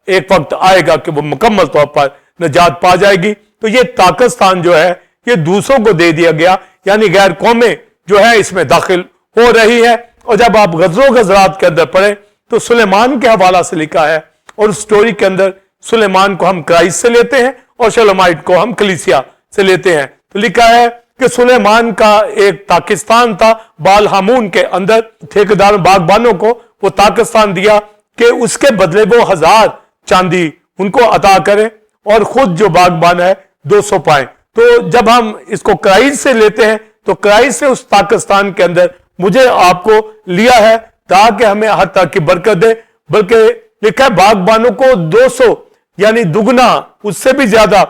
एक वक्त आएगा कि वो मुकम्मल तौर पर निजात पा जाएगी। तो ये पाकिस्तान जो है ये दूसरों को दे दिया गया, यानी गैर कौमें जो है इसमें दाखिल हो रही है। और जब आप गजरों गजरात के अंदर पढ़े तो सुलेमान के हवाला से लिखा है, और उस स्टोरी के अंदर सुलेमान को हम क्राइस्ट से लेते हैं और शलोमाइट को हम कलीसिया से लेते हैं। तो लिखा है कि सुलेमान का एक पाकिस्तान था, बाल हामून के अंदर ठेकेदार बागबानों को वो पाकिस्तान दिया कि उसके बदले वो 1000 चांदी उनको अता करें और खुद जो बागबान है 200 पाए। तो जब हम इसको क्राइस्ट से लेते हैं तो क्राइस्ट से उस पाकिस्तान के अंदर मुझे आपको लिया है ताकि हमें हर तरह की बरकत दे। बल्कि लिखा है बागबानों को 200 यानी दुगना, उससे भी ज्यादा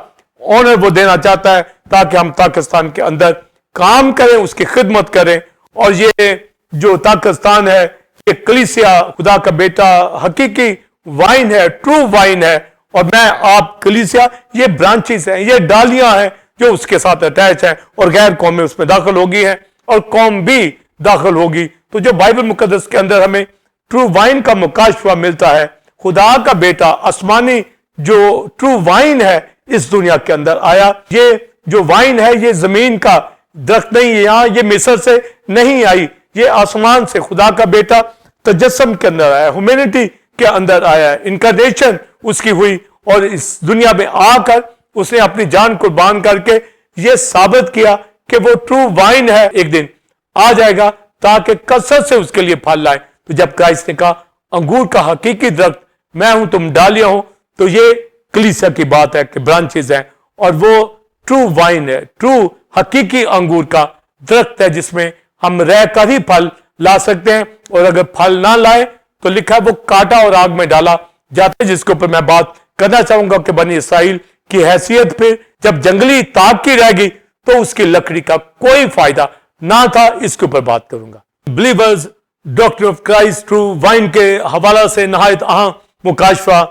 ऑनर वो देना चाहता है ताकि हम पाकिस्तान के अंदर काम करें, उसकी खिदमत करें। और ये जो पाकिस्तान है ये कलीसिया, खुदा का बेटा, हकीकी वाइन है, ट्रू वाइन है, और मैं आप कलीसिया, ये ब्रांचेस हैं, ये डालियां हैं जो उसके साथ अटैच है, और गैर कौमें उसमें दाखिल होगी हैं और कौम भी दाखिल होगी। तो जो बाइबल मुकद्दस के अंदर हमें ट्रू वाइन का मुकाशफा मिलता है, खुदा का बेटा आसमानी जो ट्रू वाइन है इस दुनिया के अंदर आया। ये जो वाइन है ये जमीन का दरख्त नहीं है, यहां ये मिस्र से नहीं आई, ये आसमान से खुदा का बेटा तजस्सुम के अंदर आया, ह्यूमैनिटी के अंदर आया है, इनकार्नेशन उसकी हुई, और इस दुनिया में आकर उसने अपनी जान कुर्बान करके ये साबित किया कि वो ट्रू वाइन है, एक दिन आ जाएगा ताकि कसरत से उसके लिए फल लाए। तो जब क्राइस्ट ने कहा अंगूर का हकीकी दरख्त मैं हूं, तुम डालियां हो, तो ये कलीसिया की बात है कि ब्रांचेस हैं, और वो ट्रू वाइन है, ट्रू हकीकी अंगूर का दरख्त है जिसमें हम रह कर ही फल ला सकते हैं, और अगर फल ना लाए तो लिखा है वो काटा और आग में डाला जाता है, जिसके ऊपर मैं बात करना चाहूंगा कि बनी इसराइल की हैसियत फिर जब जंगली ताक की रह गई तो उसकी लकड़ी का कोई फायदा ना था, इसके ऊपर बात करूंगा। Believers, doctrine of Christ true wine के हवाला से नहायत अहम मुकाशफा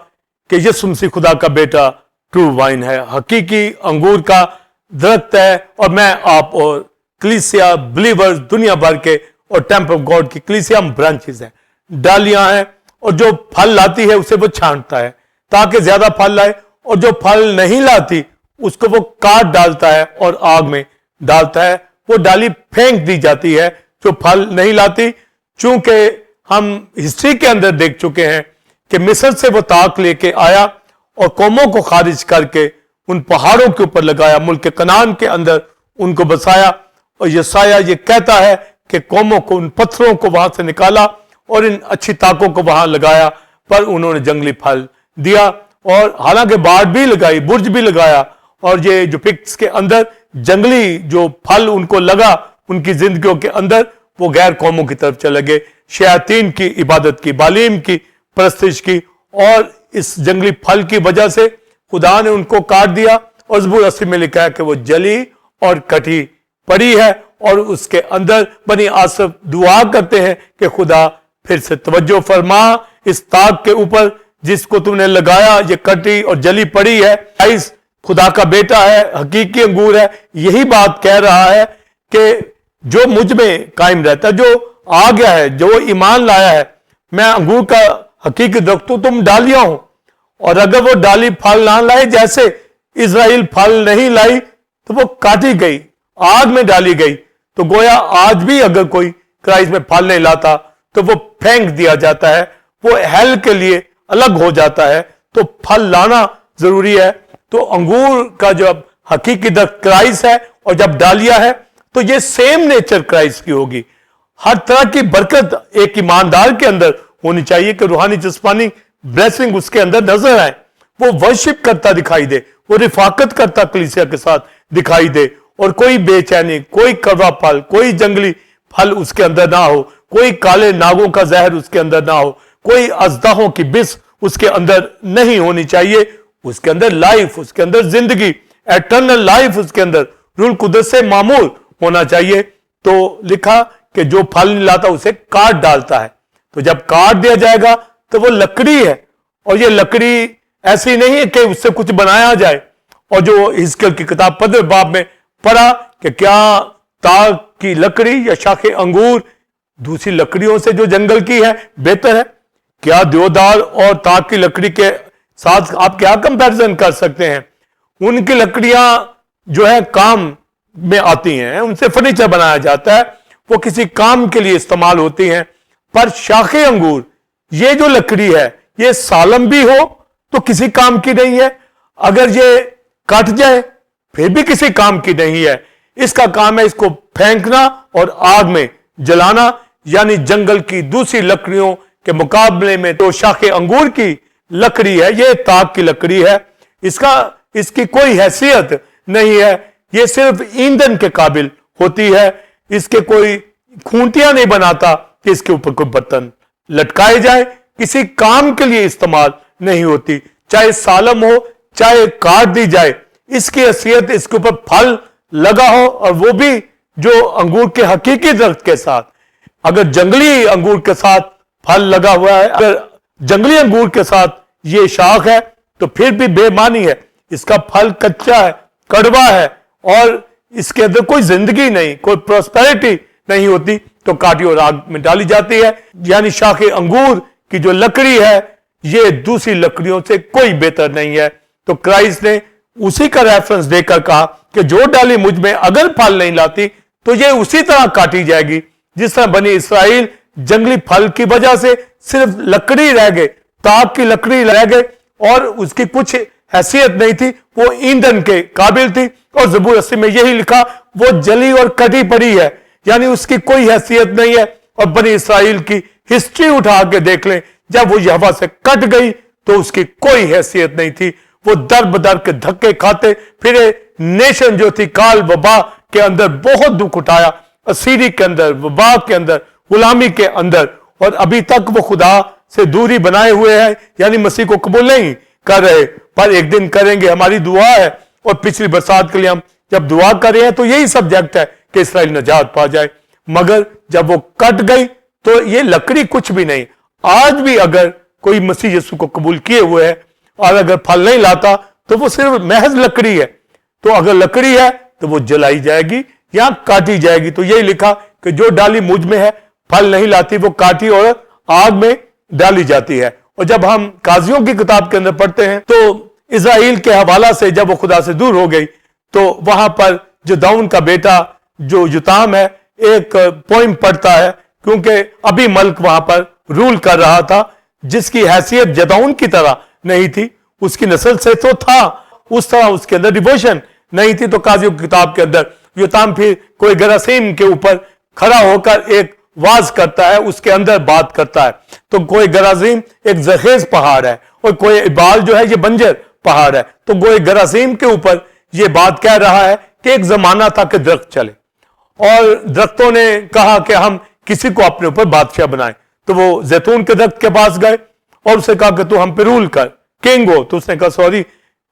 कि यीशु मसीह खुदा का बेटा ट्रू वाइन है, हकीकी अंगूर का दरख्त है, और मैं आप और कलीसिया बिलीवर्स दुनिया भर के और टेम्पल ऑफ गॉड की कलीसिया ब्रांचेस हैं, डालियां हैं, और जो फल लाती है उसे वो छांटता है ताकि ज्यादा फल लाए, और जो फल नहीं लाती उसको वो काट डालता है और आग में डालता है, वो डाली फेंक दी जाती है जो फल नहीं लाती। चूंकि हम हिस्ट्री के अंदर देख चुके हैं कि मिस्र से वो ताक लेके आया और कौमों को खारिज करके उन पहाड़ों के ऊपर लगाया, मुल्क कनान के अंदर उनको बसाया, और यशाया ये कहता है कि कौमों को, उन पत्थरों को वहां से निकाला और इन अच्छी ताकों को वहां लगाया, पर उन्होंने जंगली फल दिया, और हालांकि बाढ़ भी लगाई, बुर्ज भी लगाया, और ये जो पिक्स के अंदर जंगली जो फल उनको लगा उनकी जिंदगियों के अंदर, वो गैर कौमों की तरफ चले गए, शयातीन की इबादत की, बालीम की परस्तिश की, और इस जंगली फल की वजह से खुदा ने उनको काट दिया। और ज़बूर 80 में लिखा है कि वो जली और कटी पड़ी है, और उसके अंदर बनी आसफ दुआ करते हैं कि खुदा फिर से तवज्जो फरमा इस ताक के ऊपर जिसको तुमने लगाया, ये कटी और जली पड़ी है, इस खुदा का बेटा है, हकीकी अंगूर है। यही बात कह रहा है कि जो मुझ में कायम रहता है, जो आ गया है, जो ईमान लाया है, मैं अंगूर का हकीकी दरख्त हूं, तुम डालियां हो, और अगर वो डाली फल ना लाए, जैसे इजराइल फल नहीं लाई तो वो काटी गई, आग में डाली गई, तो गोया आज भी अगर कोई क्राइस्ट में फल नहीं लाता तो वो फेंक दिया जाता है, वो हेल के लिए अलग हो जाता है। तो फल लाना जरूरी है। तो अंगूर का जब हकीकी दरख्त क्राइस्ट है और जब डालिया है तो ये सेम नेचर क्राइस्ट की होगी। हर तरह की बरकत एक ईमानदार के अंदर होनी चाहिए कि रूहानी जिस्मानी ब्लेसिंग उसके अंदर नजर आए, वो वर्शिप करता दिखाई दे, वो रिफाकत करता कलीसिया के साथ दिखाई दे, और कोई बेचैनी, कोई कड़वा फल, कोई जंगली फल उसके अंदर ना हो, कोई काले नागों का जहर उसके अंदर ना हो, कोई अजदाहों की बिस उसके अंदर नहीं होनी चाहिए। उसके अंदर लाइफ, उसके अंदर जिंदगी, एटर्नल लाइफ उसके अंदर रूल कुदरत से मामूल होना चाहिए। तो लिखा कि जो फल नहीं लाता उसे काट डालता है। तो जब काट दिया जाएगा तो वो लकड़ी है, और ये लकड़ी ऐसी नहीं है कि उससे कुछ बनाया जाए। और जो हिजकिय्याह की किताब 15 बाब में पढ़ा कि क्या ताग की लकड़ी या शाखे अंगूर दूसरी लकड़ियों से जो जंगल की है बेहतर है? क्या देवदार और ताग की लकड़ी के साथ आप क्या कंपैरिजन कर सकते हैं? उनकी लकड़ियां जो है काम में आती हैं, उनसे फर्नीचर बनाया जाता है, वो किसी काम के लिए इस्तेमाल होती हैं। पर शाखे अंगूर, ये जो लकड़ी है, ये सालम भी हो तो किसी काम की नहीं है, अगर ये कट जाए फिर भी किसी काम की नहीं है। इसका काम है इसको फेंकना और आग में जलाना। यानी जंगल की दूसरी लकड़ियों के मुकाबले में तो शाखे अंगूर की लकड़ी है, ये ताग की लकड़ी है, इसकी कोई हैसियत नहीं है, ये सिर्फ ईंधन के काबिल होती है। इसके कोई खूंटियां नहीं बनाता कि इसके ऊपर कोई बर्तन लटकाए जाए, किसी काम के लिए इस्तेमाल नहीं होती। चाहे सालम हो चाहे काट दी जाए, इसकी हैसियत इसके ऊपर फल लगा हो, और वो भी जो अंगूर के हकीकी दरख्त के साथ। अगर जंगली अंगूर के साथ फल लगा हुआ है, अगर जंगली अंगूर के साथ ये शाख है तो फिर भी बेमानी है, इसका फल कच्चा है, कड़वा है, और इसके अंदर कोई जिंदगी नहीं, कोई प्रॉस्पेरिटी नहीं होती, तो काटी और आग में डाली जाती है। यानी शाखे अंगूर की जो लकड़ी है ये दूसरी लकड़ियों से कोई बेहतर नहीं है। तो क्राइस्ट ने उसी का रेफरेंस देकर कहा कि जो डाली मुझ में अगर फल नहीं लाती तो ये उसी तरह काटी जाएगी जिस तरह बनी इसराइल जंगली फल की वजह से सिर्फ लकड़ी रह गए, ताग की लकड़ी रह गए, और उसकी कुछ हैसियत नहीं थी, वो ईंधन के काबिल थी। और ज़बूर 80 में यही लिखा, वो जली और कटी पड़ी है, यानी उसकी कोई हैसियत नहीं है। और बनी इसराइल की हिस्ट्री उठा के देख लें, जब वो यहोवा से कट गई तो उसकी कोई हैसियत नहीं थी। वो दर बदर के धक्के खाते फिर नेशन जो थी, काल वबा के अंदर बहुत दुख उठाया, असीरी के अंदर, वबा के अंदर, गुलामी के अंदर, और अभी तक वो खुदा से दूरी बनाए हुए हैं, यानी मसीह को कबूल नहीं कर रहे, पर एक दिन करेंगे। हमारी दुआ है, और पिछली बरसात के लिए हम जब दुआ कर रहे हैं तो यही सब्जेक्ट है कि इसराइल निजात पा जाए। मगर जब वो कट गई तो ये लकड़ी कुछ भी नहीं। आज भी अगर कोई मसीह यीशु को कबूल किए हुए है और अगर फल नहीं लाता तो वो सिर्फ महज लकड़ी है। तो अगर लकड़ी है तो वो जलाई जाएगी या काटी जाएगी। तो यही लिखा कि जो डाली मुझ में है फल नहीं लाती, वो काटी और आग में डाली जाती है। और जब हम काजियों की किताब के अंदर पढ़ते हैं तो इज़राइल के हवाला से जब वो खुदा से दूर हो गई तो वहां पर जो दाऊद का बेटा जो युताम है एक पोइम पढ़ता है, क्योंकि अभी मल्क वहां पर रूल कर रहा था जिसकी हैसियत जदाउन की तरह नहीं थी। उसकी नस्ल से तो था, उस तरह उसके अंदर डिवोशन नहीं थी। तो काजियों की किताब के अंदर युताम फिर कोई गरासीम के ऊपर खड़ा होकर एक वाज करता है, उसके अंदर बात करता है। तो कोई गरासीम एक जहेज पहाड़ है और कोई इबाल जो है ये बंजर पहाड़ है। तो कोई गरासीम के ऊपर ये बात कह रहा है कि एक जमाना था कि दरख्त चले और दरख्तों ने कहा कि हम किसी को अपने ऊपर बादशाह बनाएं। तो वो जैतून के दरख्त के पास गए और उससे कहा कि तू हम पे रूल कर, किंग हो। तो उसने कहा सॉरी,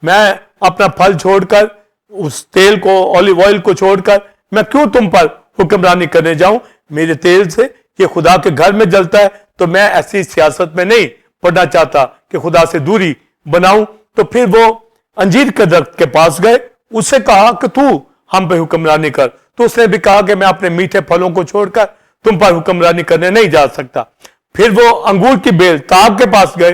मैं अपना फल छोड़कर, उस तेल को, ऑलिव ऑयल को छोड़कर मैं क्यों तुम पर हुक्मरानी करने जाऊं। मेरे तेल से ये खुदा के घर में जलता है, तो मैं ऐसी सियासत में नहीं पड़ना चाहता कि खुदा से दूरी बनाऊं। तो फिर वो अंजीर के दरख्त के पास गए, उससे कहा कि तू हम पे हुक्मरानी कर। तो उसने भी कहा कि मैं अपने मीठे फलों को छोड़कर तुम पर हुक्मरानी करने नहीं जा सकता। फिर वो अंगूर की बेल ताक के पास गए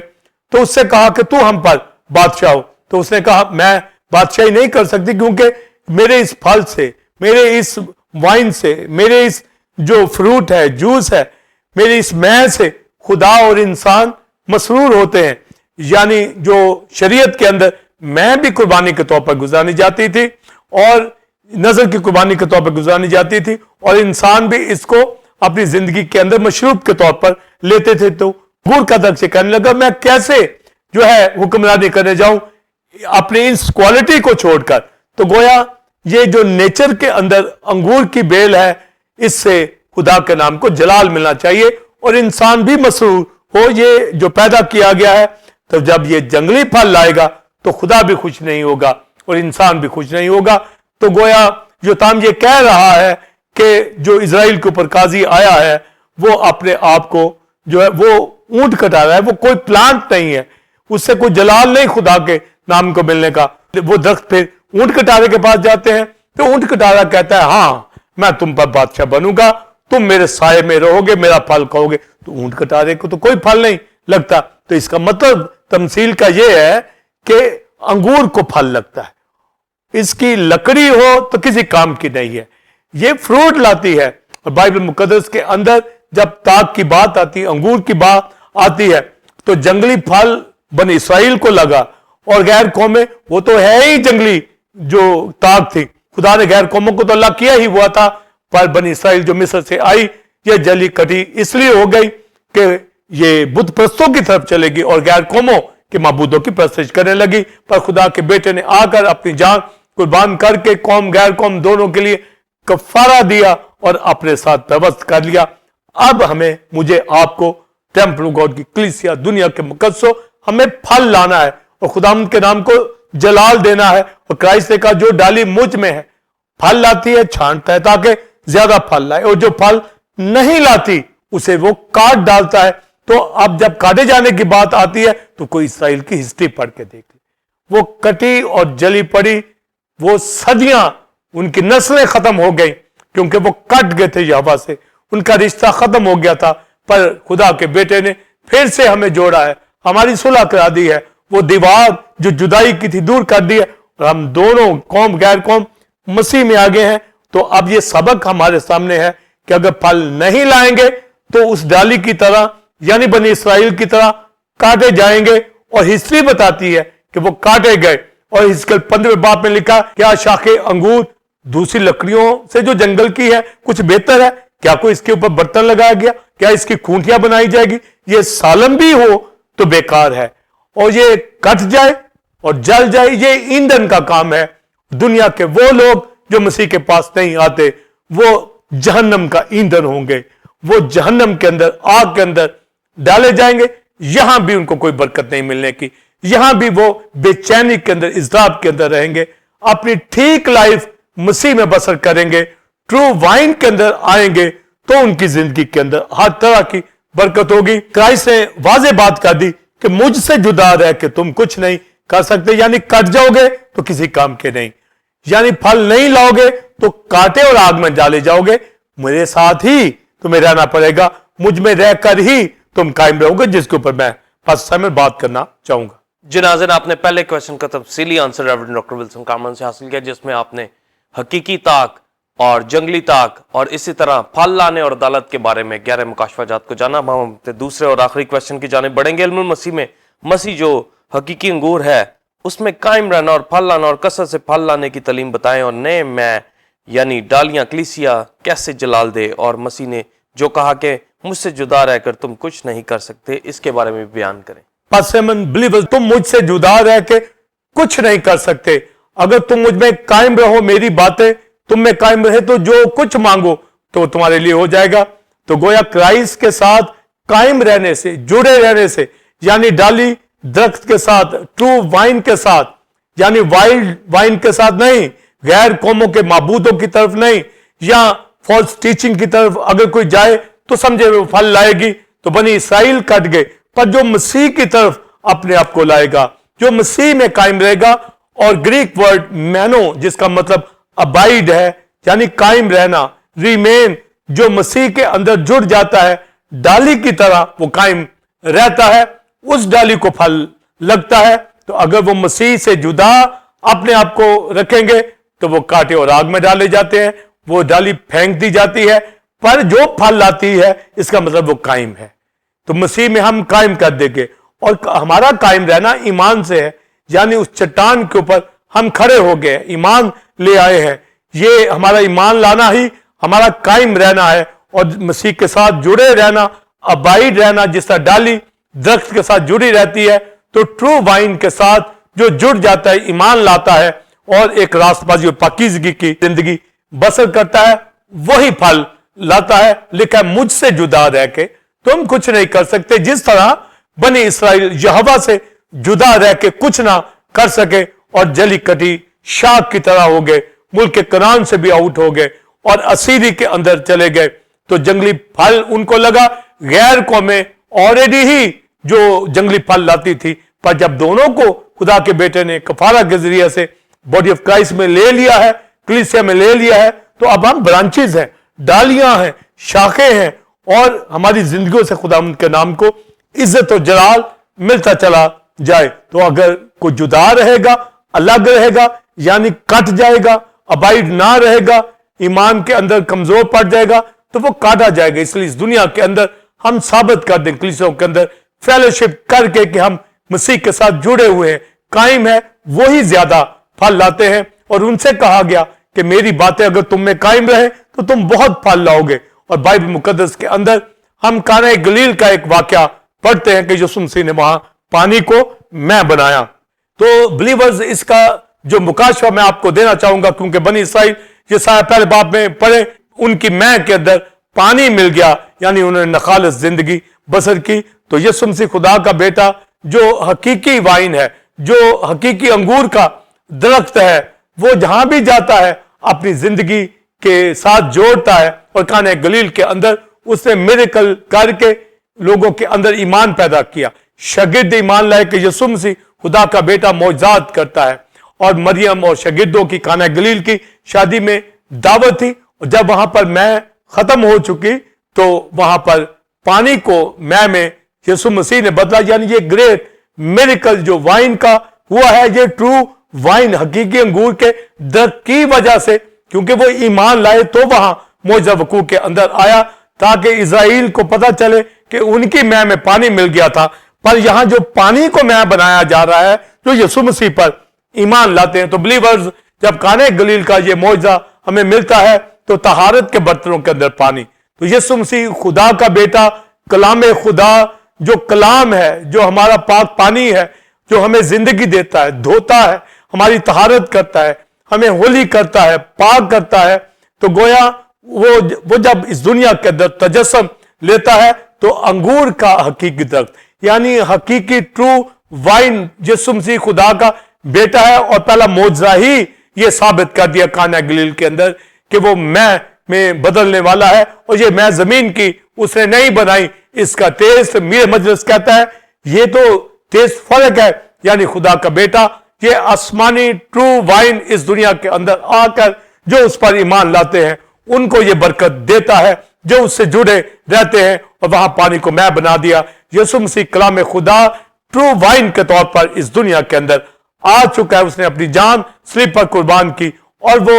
तो उससे कहा कि तू हम पर बादशाह हो। तो उसने कहा मैं बादशाही नहीं कर सकती, क्योंकि मेरे इस फल से, मेरे इस वाइन से, मेरे इस जो फ्रूट है, जूस है, मेरी इस मैं से खुदा और इंसान मसरूर होते हैं। यानी जो शरीयत के अंदर मैं भी कुर्बानी के तौर पर गुजारनी जाती थी और नजर की कुर्बानी के तौर पर गुजारनी जाती थी, और इंसान भी इसको अपनी जिंदगी के अंदर मशरूब के तौर पर लेते थे। तो गुड़ का दर्द से कहने लगा मैं कैसे जो है हुक्मरानी करने जाऊं अपनी इस क्वालिटी को छोड़कर। तो गोया ये जो नेचर के अंदर अंगूर की बेल है, इससे खुदा के नाम को जलाल मिलना चाहिए और इंसान भी मसरूर हो। ये जो पैदा किया गया है, तो जब ये जंगली फल लाएगा तो खुदा भी खुश नहीं होगा और इंसान भी खुश नहीं होगा। तो गोया योताम ये कह रहा है कि जो इज़राइल के ऊपर काजी आया है वो अपने आप को जो है वो ऊंट कटा रहा है, वो कोई प्लांट नहीं है, उससे कोई जलाल नहीं खुदा के नाम को मिलने का। वो दरख्त फिर ऊंट कटारे के पास जाते हैं तो ऊंट कटारा कहता है हाँ मैं तुम पर बादशाह बनूंगा, तुम मेरे साये में रहोगे, मेरा फल खाओगे। तो ऊंट कटारे को तो कोई फल नहीं लगता। तो इसका मतलब तमसील का यह है कि अंगूर को फल लगता है, इसकी लकड़ी हो तो किसी काम की नहीं है, ये फ्रूट लाती है। और बाइबल मुकद्दस के अंदर जब ताक की बात आती है, अंगूर की बात आती है, तो जंगली फल बनी इस्राइल को लगा और गैर कौमें, वो तो है ही जंगली जो ताक थी। खुदा ने गैर कौमों को तो अल्लाह किया ही हुआ था, पर बनी इस्राइल जो मिस्र से आई ये जली कटी इसलिए हो गई कि ये बुत परस्तों की तरफ चलेगी और गैर कौमों के माबूदों की परस्तिश करने लगी। पर खुदा के बेटे ने आकर अपनी जान कुर्बान करके कौम गैर कौम दोनों के लिए कफारा दिया और अपने साथ पेवस्त कर लिया। अब हमें, मुझे, आपको टेम्पल ऑफ गॉड की कलीसिया दुनिया के मुकद्दसों हमें फल लाना है और खुदावंद के नाम को जलाल देना है। और क्राइस्ट ने कहा जो डाली मुझ में है फल लाती है, छांटता है ताकि ज्यादा फल लाए, और जो फल नहीं लाती उसे वो काट डालता है। तो अब जब काटे जाने की बात आती है तो कोई इस्राइल की हिस्ट्री पढ़ के देख ले, वो कटी और जली पड़ी, वो सदियां उनकी नस्लें खत्म हो गई क्योंकि वो कट गए थे यहोवा से, उनका रिश्ता खत्म हो गया था। पर खुदा के बेटे ने फिर से हमें जोड़ा है, हमारी सुलह करा दी है, वो दीवार जो जुदाई की थी दूर कर दी है और हम दोनों कौम गैर कौम मसीह में आ गए हैं। तो अब ये सबक हमारे सामने है कि अगर फल नहीं लाएंगे तो उस डाली की तरह यानी बनी इस्राइल की तरह काटे जाएंगे। और हिस्ट्री बताती है कि वो काटे गए। और हिजकिय्याह 15वें बाब में लिखा क्या शाखे अंगूर दूसरी लकड़ियों से जो जंगल की है कुछ बेहतर है क्या कोई इसके ऊपर बर्तन लगाया गया, क्या इसकी खूंटियां बनाई जाएगी? ये सालम भी हो तो बेकार है, और ये कट जाए और जल जाए, ये ईंधन का काम है। दुनिया के वो लोग जो मसीह के पास नहीं आते, वो जहन्नम का ईंधन होंगे, वो जहन्नम के अंदर, आग के अंदर डाले जाएंगे। यहां भी उनको कोई बरकत नहीं मिलने की, यहां भी वो बेचैनी के अंदर, इज़राब के अंदर रहेंगे। अपनी ठीक लाइफ मसीह में बसर करेंगे, ट्रू वाइन के अंदर आएंगे, तो उनकी जिंदगी के अंदर हर तरह की बरकत होगी। क्राइस्ट ने वाज़ेह बात कर दी कि मुझसे जुदा रह के तुम कुछ नहीं कर सकते, यानी कट जाओगे तो किसी काम के नहीं, यानी फल नहीं लाओगे तो कांटे और आग में डाले जाओगे। मेरे साथ ही तुम्हें रहना पड़ेगा, मुझ में रहकर ही तुम कायम रहोगे, जिसके ऊपर मैं पास्टर साइमन बात करना चाहूंगा। जी नाज़रीन, आपने पहले क्वेश्चन का तफसीली answer reverend doctor Wilson Carman से हासिल किया, जिसमें आपने हकीकी ताक और जंगली ताक और इसी तरह फल लाने और अदालत के बारे में 11 मुकाशफाजात को जाना। अब हम दूसरे और आखिरी क्वेश्चन की जानिब बढ़ेंगे। इल्मुल मसीह में मसीह जो हकीकी अंगूर है उसमें कायम रहना और फल लाना और कसरत से फल लाने की तालीम बताएं, और नए मैं यानी डालियां कलीसिया कैसे जलाल दे, और मसीह ने जो कहा कि मुझसे जुदा रहकर तुम कुछ नहीं कर सकते, इसके बारे में बयान करें। बिलीवर, तुम मुझसे जुदा रह के कुछ नहीं कर सकते। अगर तुम मुझ में कायम रहो, मेरी बातें तुम में कायम रहे, तो जो कुछ मांगो तो तुम्हारे लिए हो जाएगा। तो गोया क्राइस्ट के साथ कायम रहने से, जुड़े रहने से, यानी डाली दरख्त के साथ, ट्रू वाइन के साथ, यानी वाइल्ड वाइन के साथ नहीं, गैर कौमों के माबूदों की तरफ नहीं, या फॉल्स टीचिंग की तरफ अगर कोई जाए तो समझे वो फल लाएगी। तो बनी इसराइल कट गए, पर जो मसीह की तरफ अपने आप को लाएगा, जो मसीह में कायम रहेगा, और ग्रीक वर्ड मैनो जिसका मतलब अबाइड है, यानी कायम रहना, रिमेन, जो मसीह के अंदर जुड़ जाता है, डाली की तरह वो कायम रहता है, उस डाली को फल लगता है। तो अगर वो मसीह से जुदा अपने आप को रखेंगे तो वो कांटे और आग में डाले जाते हैं, वो डाली फेंक दी जाती है, पर जो फल लाती है इसका मतलब वो कायम है। तो मसीह में हम कायम कर देंगे, और हमारा कायम रहना ईमान से है, यानी उस चट्टान के ऊपर हम खड़े हो गए, ईमान ले आए हैं। ये हमारा ईमान लाना ही हमारा कायम रहना है, और मसीह के साथ जुड़े रहना, अबाइड रहना, जिस तरह डाली दरख्त के साथ जुड़ी रहती है, तो ट्रू वाइन के साथ जो जुड़ जाता है, ईमान लाता है और एक रास्तबाजी और पाकीज़गी की जिंदगी बसर करता है, वही फल लाता है। लिखा है मुझसे जुदा रह के तुम कुछ नहीं कर सकते। जिस तरह बनी इसराइल यहोवा से जुदा रह के कुछ ना कर सके और जली कटी शाख की तरह हो गए, मुल्क के कनान से भी आउट हो गए और असीरी के अंदर चले गए, तो जंगली फल उनको लगा। गैर कौमें ऑलरेडी ही जो जंगली फल लाती थी, पर जब दोनों को खुदा के बेटे ने कफारा के जरिए से बॉडी ऑफ क्राइस्ट में ले लिया है, कलीसिया में ले लिया है, तो अब हम ब्रांचेस हैं, डालियां हैं, शाखें हैं, और हमारी जिंदगियों से खुदा के नाम को इज्जत और जलाल मिलता चला जाए। तो अगर कोई जुदा रहेगा, अलग रहेगा, यानी कट जाएगा, अबाइड ना रहेगा, ईमान के अंदर कमजोर पड़ जाएगा, तो वो काटा जाएगा। इसलिए इस दुनिया के अंदर हम साबित कर दें, कलीसियाओं के अंदर फेलोशिप करके कि हम मसीह के साथ जुड़े हुए हैं, कायम है, वही ज्यादा फल लाते हैं। और उनसे कहा गया कि मेरी बातें अगर तुम में कायम रहे तो तुम बहुत फल लाओगे। और बाइबल मुकद्दस के अंदर हम काना गलील का एक वाकया पढ़ते हैं कि यीशु मसीह ने वहां पानी को मैं बनाया। तो बिलीवर्स, इसका जो मुकाशवा मैं आपको देना चाहूंगा, क्योंकि बनी इसराइल ये सारा पहले बाप में पढ़े, उनकी मैं के अंदर पानी मिल गया, यानी उन्होंने नखालस जिंदगी बसर की। तो यीशु मसीह खुदा का बेटा जो हकीकी वाइन है, जो हकीकी अंगूर का दरख्त है, वो जहां भी जाता है अपनी जिंदगी के साथ जोड़ता है। और काना गलील के अंदर उसने मिरेकल करके लोगों के अंदर ईमान पैदा किया। शागिर्द ईमान लाए कि यीशु मसीह खुदा का बेटा मौजज़ात करता है। और मरियम और शागिर्दों की काना गलील की शादी में दावत थी, और जब वहां पर मैं खत्म हो चुकी तो वहां पर पानी को मैं में यीशु मसीह ने बदला। यानी ये ग्रेट मिरेकल जो वाइन का हुआ है, ये ट्रू वाइन हकीकी अंगूर के दरख्त की वजह से, क्योंकि वो ईमान लाए तो वहां मौजज़ा वकूअ के अंदर आया, ताकि इज़राइल को पता चले कि उनकी मैं में पानी मिल गया था। पर यहां जो पानी को मैं बनाया जा रहा है, जो यीशु मसीह पर ईमान लाते हैं। तो बिलीवर्स, जब काने गलील का ये मौजज़ा हमें मिलता है तो तहारत के बर्तनों के अंदर पानी, तो यीशु मसीह खुदा का बेटा, कलाम खुदा, जो कलाम है, जो हमारा पाक पानी है, जो हमें जिंदगी देता है, धोता है, हमारी तहारत करता है, हमें होली करता है, पाक करता है। तो गोया वो जब इस दुनिया के अंदर तजस्सुम लेता है तो अंगूर का हकीकी दरख्त, यानी हकीकी ट्रू वाइन यीशु मसीह खुदा का बेटा है। और पहला मौजज़ा ही ये साबित कर दिया काना गलील के अंदर कि वो मैं में बदलने वाला है, और ये मैं जमीन की उसने नहीं बनाई, इसका टेस्ट, मेरे मजलिस कहता है, ये तो टेस्ट फर्क है। यानी खुदा का बेटा ये आसमानी ट्रू वाइन इस दुनिया के अंदर आकर जो उस पर ईमान लाते हैं उनको ये बरकत देता है, जो उससे जुड़े रहते हैं। और वहां पानी को मैं बना दिया। यीशु मसीह कलाम खुदा ट्रू वाइन के तौर पर इस दुनिया के अंदर आ चुका है। उसने अपनी जान सलीब पर कुर्बान की और वो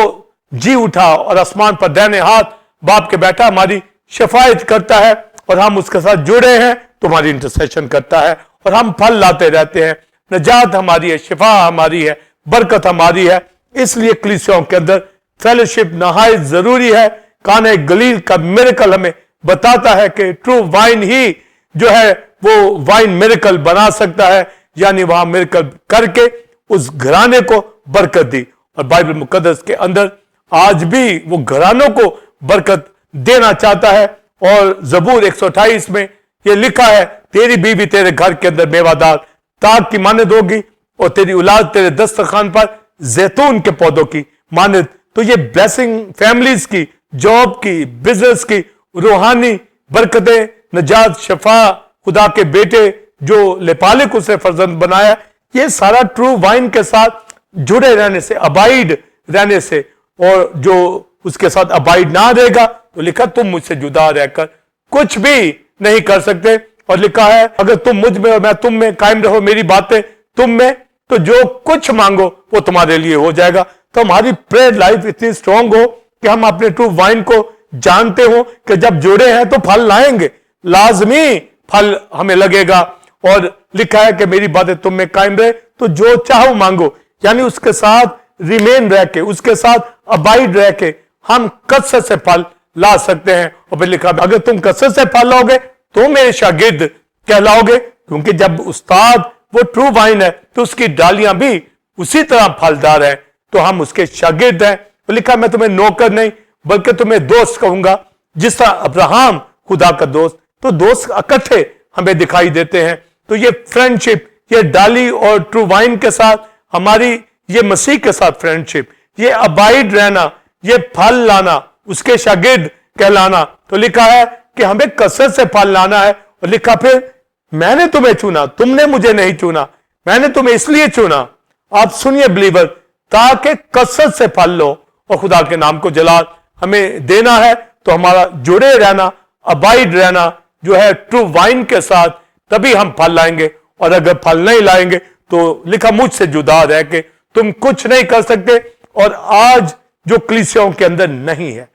जी उठा और आसमान पर दाहिने हाथ बाप के बैठा हमारी शफायत करता है, और हम उसके साथ जुड़े हैं तो हमारी इंटरसेशन करता है, और हम फल लाते रहते हैं। नजात हमारी है, शिफा हमारी है, बरकत हमारी है। इसलिए कलीसियाओं के अंदर फेलोशिप नहायत जरूरी है। काने गलील का मिरेकल हमें बताता है कि ट्रू वाइन ही जो है वो वाइन मिरेकल बना सकता है, यानी वहां मिरेकल करके उस घराने को बरकत दी। और बाइबल मुकद्दस के अंदर आज भी वो घरानों को बरकत देना चाहता है। और जबूर 128 में ये लिखा है, तेरी बीवी तेरे घर के अंदर मेवादार ताक की मानद होगी, और तेरी औलाद तेरे दस्तरखान पर जैतून के पौधों की मानद। तो ये ब्लेसिंग फैमिलीज की, जॉब की, बिजनेस की, रूहानी बरकतें, नजात, शफा, खुदा के बेटे जो लेपालिक उसे फर्जंद बनाया, ये सारा ट्रू वाइन के साथ जुड़े रहने से, अबाइड रहने से। और जो उसके साथ अबाइड ना रहेगा तो लिखा तुम मुझसे जुदा रहकर कुछ भी नहीं कर सकते। और लिखा है अगर तुम मुझ में और मैं तुम में कायम रहो, मेरी बातें तुम में, तो जो कुछ मांगो वो तुम्हारे लिए हो जाएगा। तो हमारी प्रेयर लाइफ इतनी स्ट्रांग हो कि हम अपने ट्रू वाइन को जानते हो कि जब जुड़े हैं तो फल लाएंगे, लाजमी फल हमें लगेगा। और लिखा है कि मेरी बातें तुम में कायम रहे, तो जो चाहो मांगो, यानी उसके साथ रिमेन रह के, उसके साथ अबाइड रह के हम कसरत से फल ला सकते हैं। और फिर लिखा अगर तुम कसरत से फल लाओगे तो मेरे शागिर्द कहलाओगे, क्योंकि जब उस्ताद वो ट्रू वाइन है तो उसकी डालियां भी उसी तरह फलदार है, तो हम उसके शागिर्द हैं। तो लिखा मैं तुम्हें नौकर नहीं बल्कि तुम्हें दोस्त कहूंगा, जिस तरह अब्राहम खुदा का दोस्त। तो दोस्त इकट्ठे हमें दिखाई देते हैं। तो ये फ्रेंडशिप, ये डाली और ट्रू वाइन के साथ हमारी, ये मसीह के साथ फ्रेंडशिप, ये अबाइड रहना, ये फल लाना, उसके शागिर्द कहलाना। तो लिखा है कि हमें कसरत से फल लाना है। और लिखा फिर मैंने तुम्हें चुना, तुमने मुझे नहीं चुना, मैंने तुम्हें इसलिए चुना। आप सुनिए बिलीवर, ताकि कसरत से फल लो और खुदा के नाम को जलाल हमें देना है। तो हमारा जुड़े रहना, अबाइड रहना जो है ट्रू वाइन के साथ, तभी हम फल लाएंगे। और अगर फल नहीं लाएंगे तो लिखा मुझसे जुदा रह के तुम कुछ नहीं कर सकते। और आज जो कलीसियाओं के अंदर नहीं है,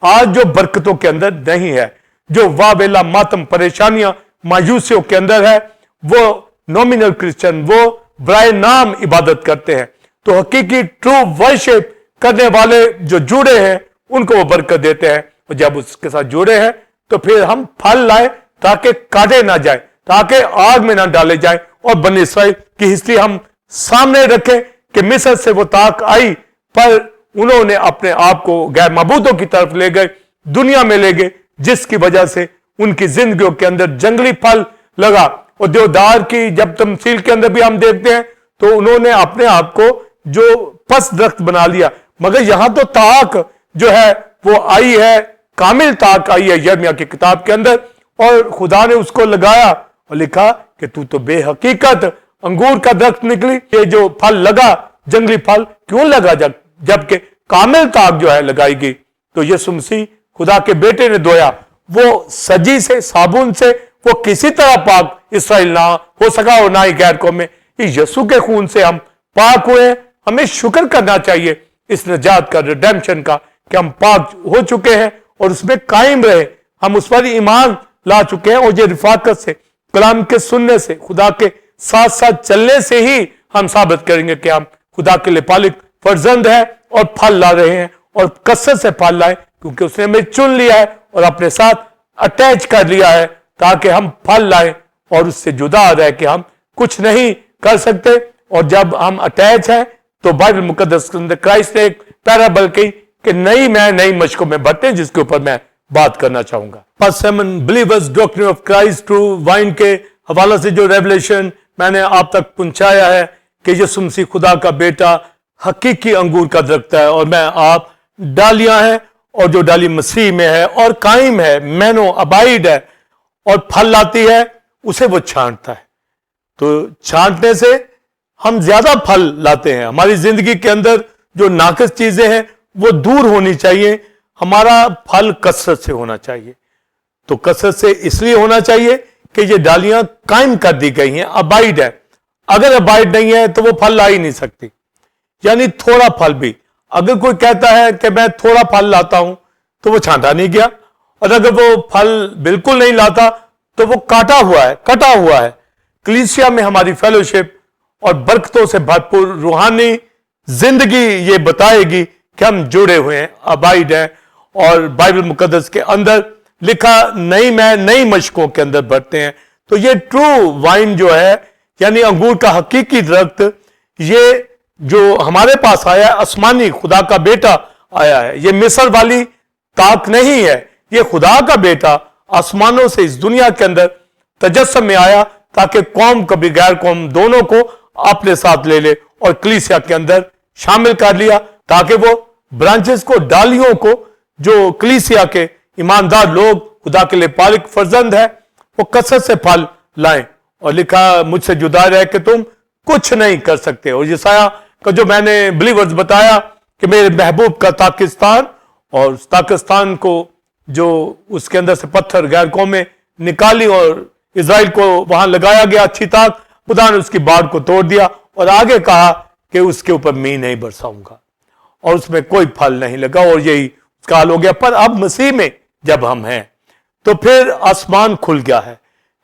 आज जो बरकतों के अंदर नहीं है, जो वावेला, मातम, परेशानियां, मायूसियों के अंदर है, वो नॉमिनल क्रिश्चियन, वो बराए नाम इबादत करते हैं। तो हकीकी ट्रू वर्शिप करने वाले जो जुड़े हैं उनको वो बरकत देते हैं। और जब उसके साथ जुड़े हैं तो फिर हम फल लाए ताकि काटे ना जाए, ताकि आग में ना डाले जाए। और बनी इसराइल की हिस्ट्री हम सामने रखें कि मिस्र से वो ताक आई, पर उन्होंने अपने आप को गैर माबूदों की तरफ ले गए, दुनिया में ले गए, जिसकी वजह से उनकी जिंदगियों के अंदर जंगली फल लगा। और देवदार की जब तमसील के अंदर भी हम देखते हैं तो उन्होंने अपने आप को जो पस दरख्त बना लिया। मगर यहां तो ताक जो है वो आई है, कामिल ताक आई है यिर्मयाह की किताब के अंदर, और खुदा ने उसको लगाया और लिखा कि तू तो बेहकीकत अंगूर का दरख्त निकली। ये जो फल लगा, जंगली फल क्यों लगा जबकि कामिल ताक जो है लगाई गई। तो यीशु मसीह खुदा के बेटे ने धोया, वो सजी से, साबुन से, वो किसी तरह पाक इसराइल ना हो सका और ना ही गैर कौम में। यीशु के खून से हम पाक हुए। हमें शुक्र करना चाहिए इस निजात का, रिडेम्पशन का, कि हम पाक हो चुके हैं और उसमें कायम रहे। हम उस पर ईमान ला चुके हैं, और ये रिफाकत से, कलाम के सुनने से, खुदा के साथ साथ चलने से ही हम साबित करेंगे कि हम खुदा के लेपालिक फर्जंद है और फल ला रहे हैं। और कसरत से फल लाए, क्योंकि उसने हमें चुन लिया है और अपने साथ अटैच कर लिया है ताकि हम फल लाएं और उससे जुदा रह के हम कुछ नहीं कर सकते। और जब हम अटैच हैं तो बाइबल मुकद्दस के अंदर क्राइस्ट ने एक पैराबल कही कि नई मैं नई मशकों में बढ़ते हैं, जिसके ऊपर मैं बात करना चाहूंगा। First seven believers doctrine of Christ through wine के हवाला से जो रेवलेशन मैंने आप तक पहुंचाया है कि यीशु मसीह खुदा का बेटा हकीकी अंगूर का दरख्त है और मैं आप डालियां हैं, और जो डाली मसीह में है और कायम है, मैनो अबाइड है और फल लाती है, उसे वो छांटता है। तो छांटने से हम ज्यादा फल लाते हैं। हमारी जिंदगी के अंदर जो नाक़िस चीजें हैं वो दूर होनी चाहिए। हमारा फल कसरत से होना चाहिए। तो कसरत से इसलिए होना चाहिए कि ये डालियां कायम कर दी गई हैं, अबाइड है। अगर अबाइड नहीं है तो वो फल ला ही नहीं सकती। यानी थोड़ा फल भी, अगर कोई कहता है कि मैं थोड़ा फल लाता हूं तो वो छांटा नहीं गया, और अगर वो फल बिल्कुल नहीं लाता तो वो काटा हुआ है, कटा हुआ है। कलीसिया में हमारी फेलोशिप और बरकतों से भरपूर रूहानी जिंदगी ये बताएगी कि हम जुड़े हुए हैं, अबाइड हैं, और बाइबल मुकद्दस के अंदर लिखा नई मैं नई मशकों के अंदर बढ़ते हैं। तो ये ट्रू वाइन जो है, यानी अंगूर का हकीकी दरख्त, ये जो हमारे पास आया है, आसमानी खुदा का बेटा आया है। ये मिस्र वाली ताक नहीं है, ये खुदा का बेटा आसमानों से इस दुनिया के अंदर तजस्सुम में आया ताकि कौम कभी गैर कौम दोनों को अपने साथ ले ले और कलीसिया के अंदर शामिल कर लिया, ताकि वो ब्रांचेस को, डालियों को, जो कलीसिया के ईमानदार लोग खुदा के लिए पालिक फर्जंद है, वो कसरत से फल लाएं। और लिखा मुझसे जुदा रह के तुम कुछ नहीं कर सकते। और यशायाह का जो मैंने बिलीवर्स बताया कि मेरे महबूब का पाकिस्तान, और उस पाकिस्तान को जो उसके अंदर से पत्थर गैर कौमें निकाली और इजराइल को वहां लगाया गया अच्छी ताक, खुदा ने उसकी बाढ़ को तोड़ दिया और आगे कहा कि उसके ऊपर मींह नहीं बरसाऊंगा, और उसमें कोई फल नहीं लगा, और यही उसका हाल हो गया। पर अब मसीह में जब हम हैं तो फिर आसमान खुल गया है,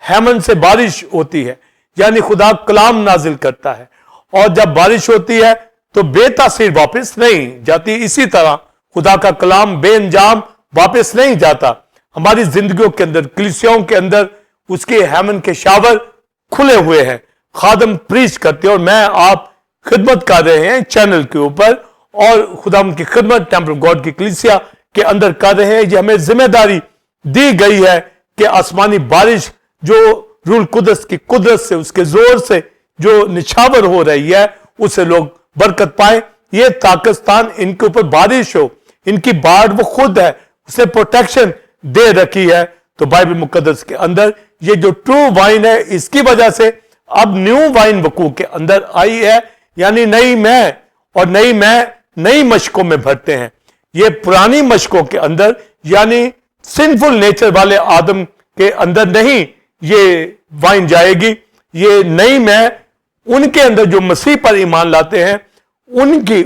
हेमन से बारिश होती है, यानी खुदा कलाम नाजिल करता है, और जब बारिश होती है तो बेतासीर वापस नहीं जाती। इसी तरह खुदा का कलाम बेअंजाम वापस नहीं जाता। हमारी जिंदगियों के अंदर, कलीसियाओं के अंदर उसके हेमन के शावर खुले हुए हैं, खादम प्रीच करते हैं, और मैं आप खिदमत कर रहे हैं चैनल के ऊपर, और खुदा की खिदमत टेंपल ऑफ गॉड की कलीसिया के अंदर कर रहे हैं। ये हमें जिम्मेदारी दी गई है कि आसमानी बारिश जो रूल कुदस की कुदरत से, उसके जोर से जो निछावर हो रही है, उससे लोग बरकत पाए। ये पाकिस्तान, इनके ऊपर बारिश हो, इनकी बाढ़ वो खुद है, उसने प्रोटेक्शन दे रखी है। तो बाइबल मुकद्दस के अंदर ये जो ट्रू वाइन है, इसकी वजह से अब न्यू वाइन वकू के अंदर आई है, यानी नई मैं, और नई मैं नई मशकों में भरते हैं। ये पुरानी मशकों के अंदर, यानी सिंफुल नेचर वाले आदम के अंदर नहीं ये वाइन जाएगी। ये नई मैं उनके अंदर जो मसीह पर ईमान लाते हैं, उनकी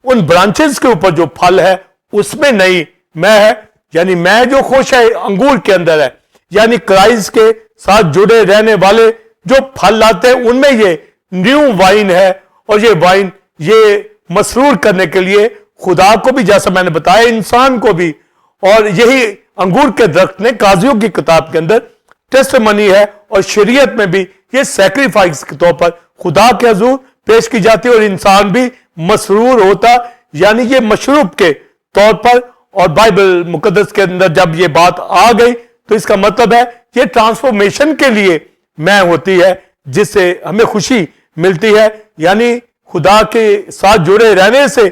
उन ब्रांचेस के ऊपर जो फल है उसमें नई मैं है, यानी मैं जो खुश है अंगूर के अंदर है, यानी क्राइस्ट के साथ जुड़े रहने वाले जो फल लाते हैं उनमें ये न्यू वाइन है। और ये वाइन ये मसरूर करने के लिए खुदा को भी, जैसा मैंने बताया, इंसान को भी, और यही अंगूर के दरख्त ने काजियों की किताब के अंदर टेस्टिमनी है, और शरीयत में भी ये सैक्रिफाइस के तौर पर खुदा के हुजूर पेश की जाती है, और इंसान भी मसरूर होता, यानी ये मशरूब के तौर पर। और बाइबल मुकद्दस के अंदर जब ये बात आ गई तो इसका मतलब है ये ट्रांसफॉर्मेशन के लिए मैं होती है, जिससे हमें खुशी मिलती है, यानी खुदा के साथ जुड़े रहने से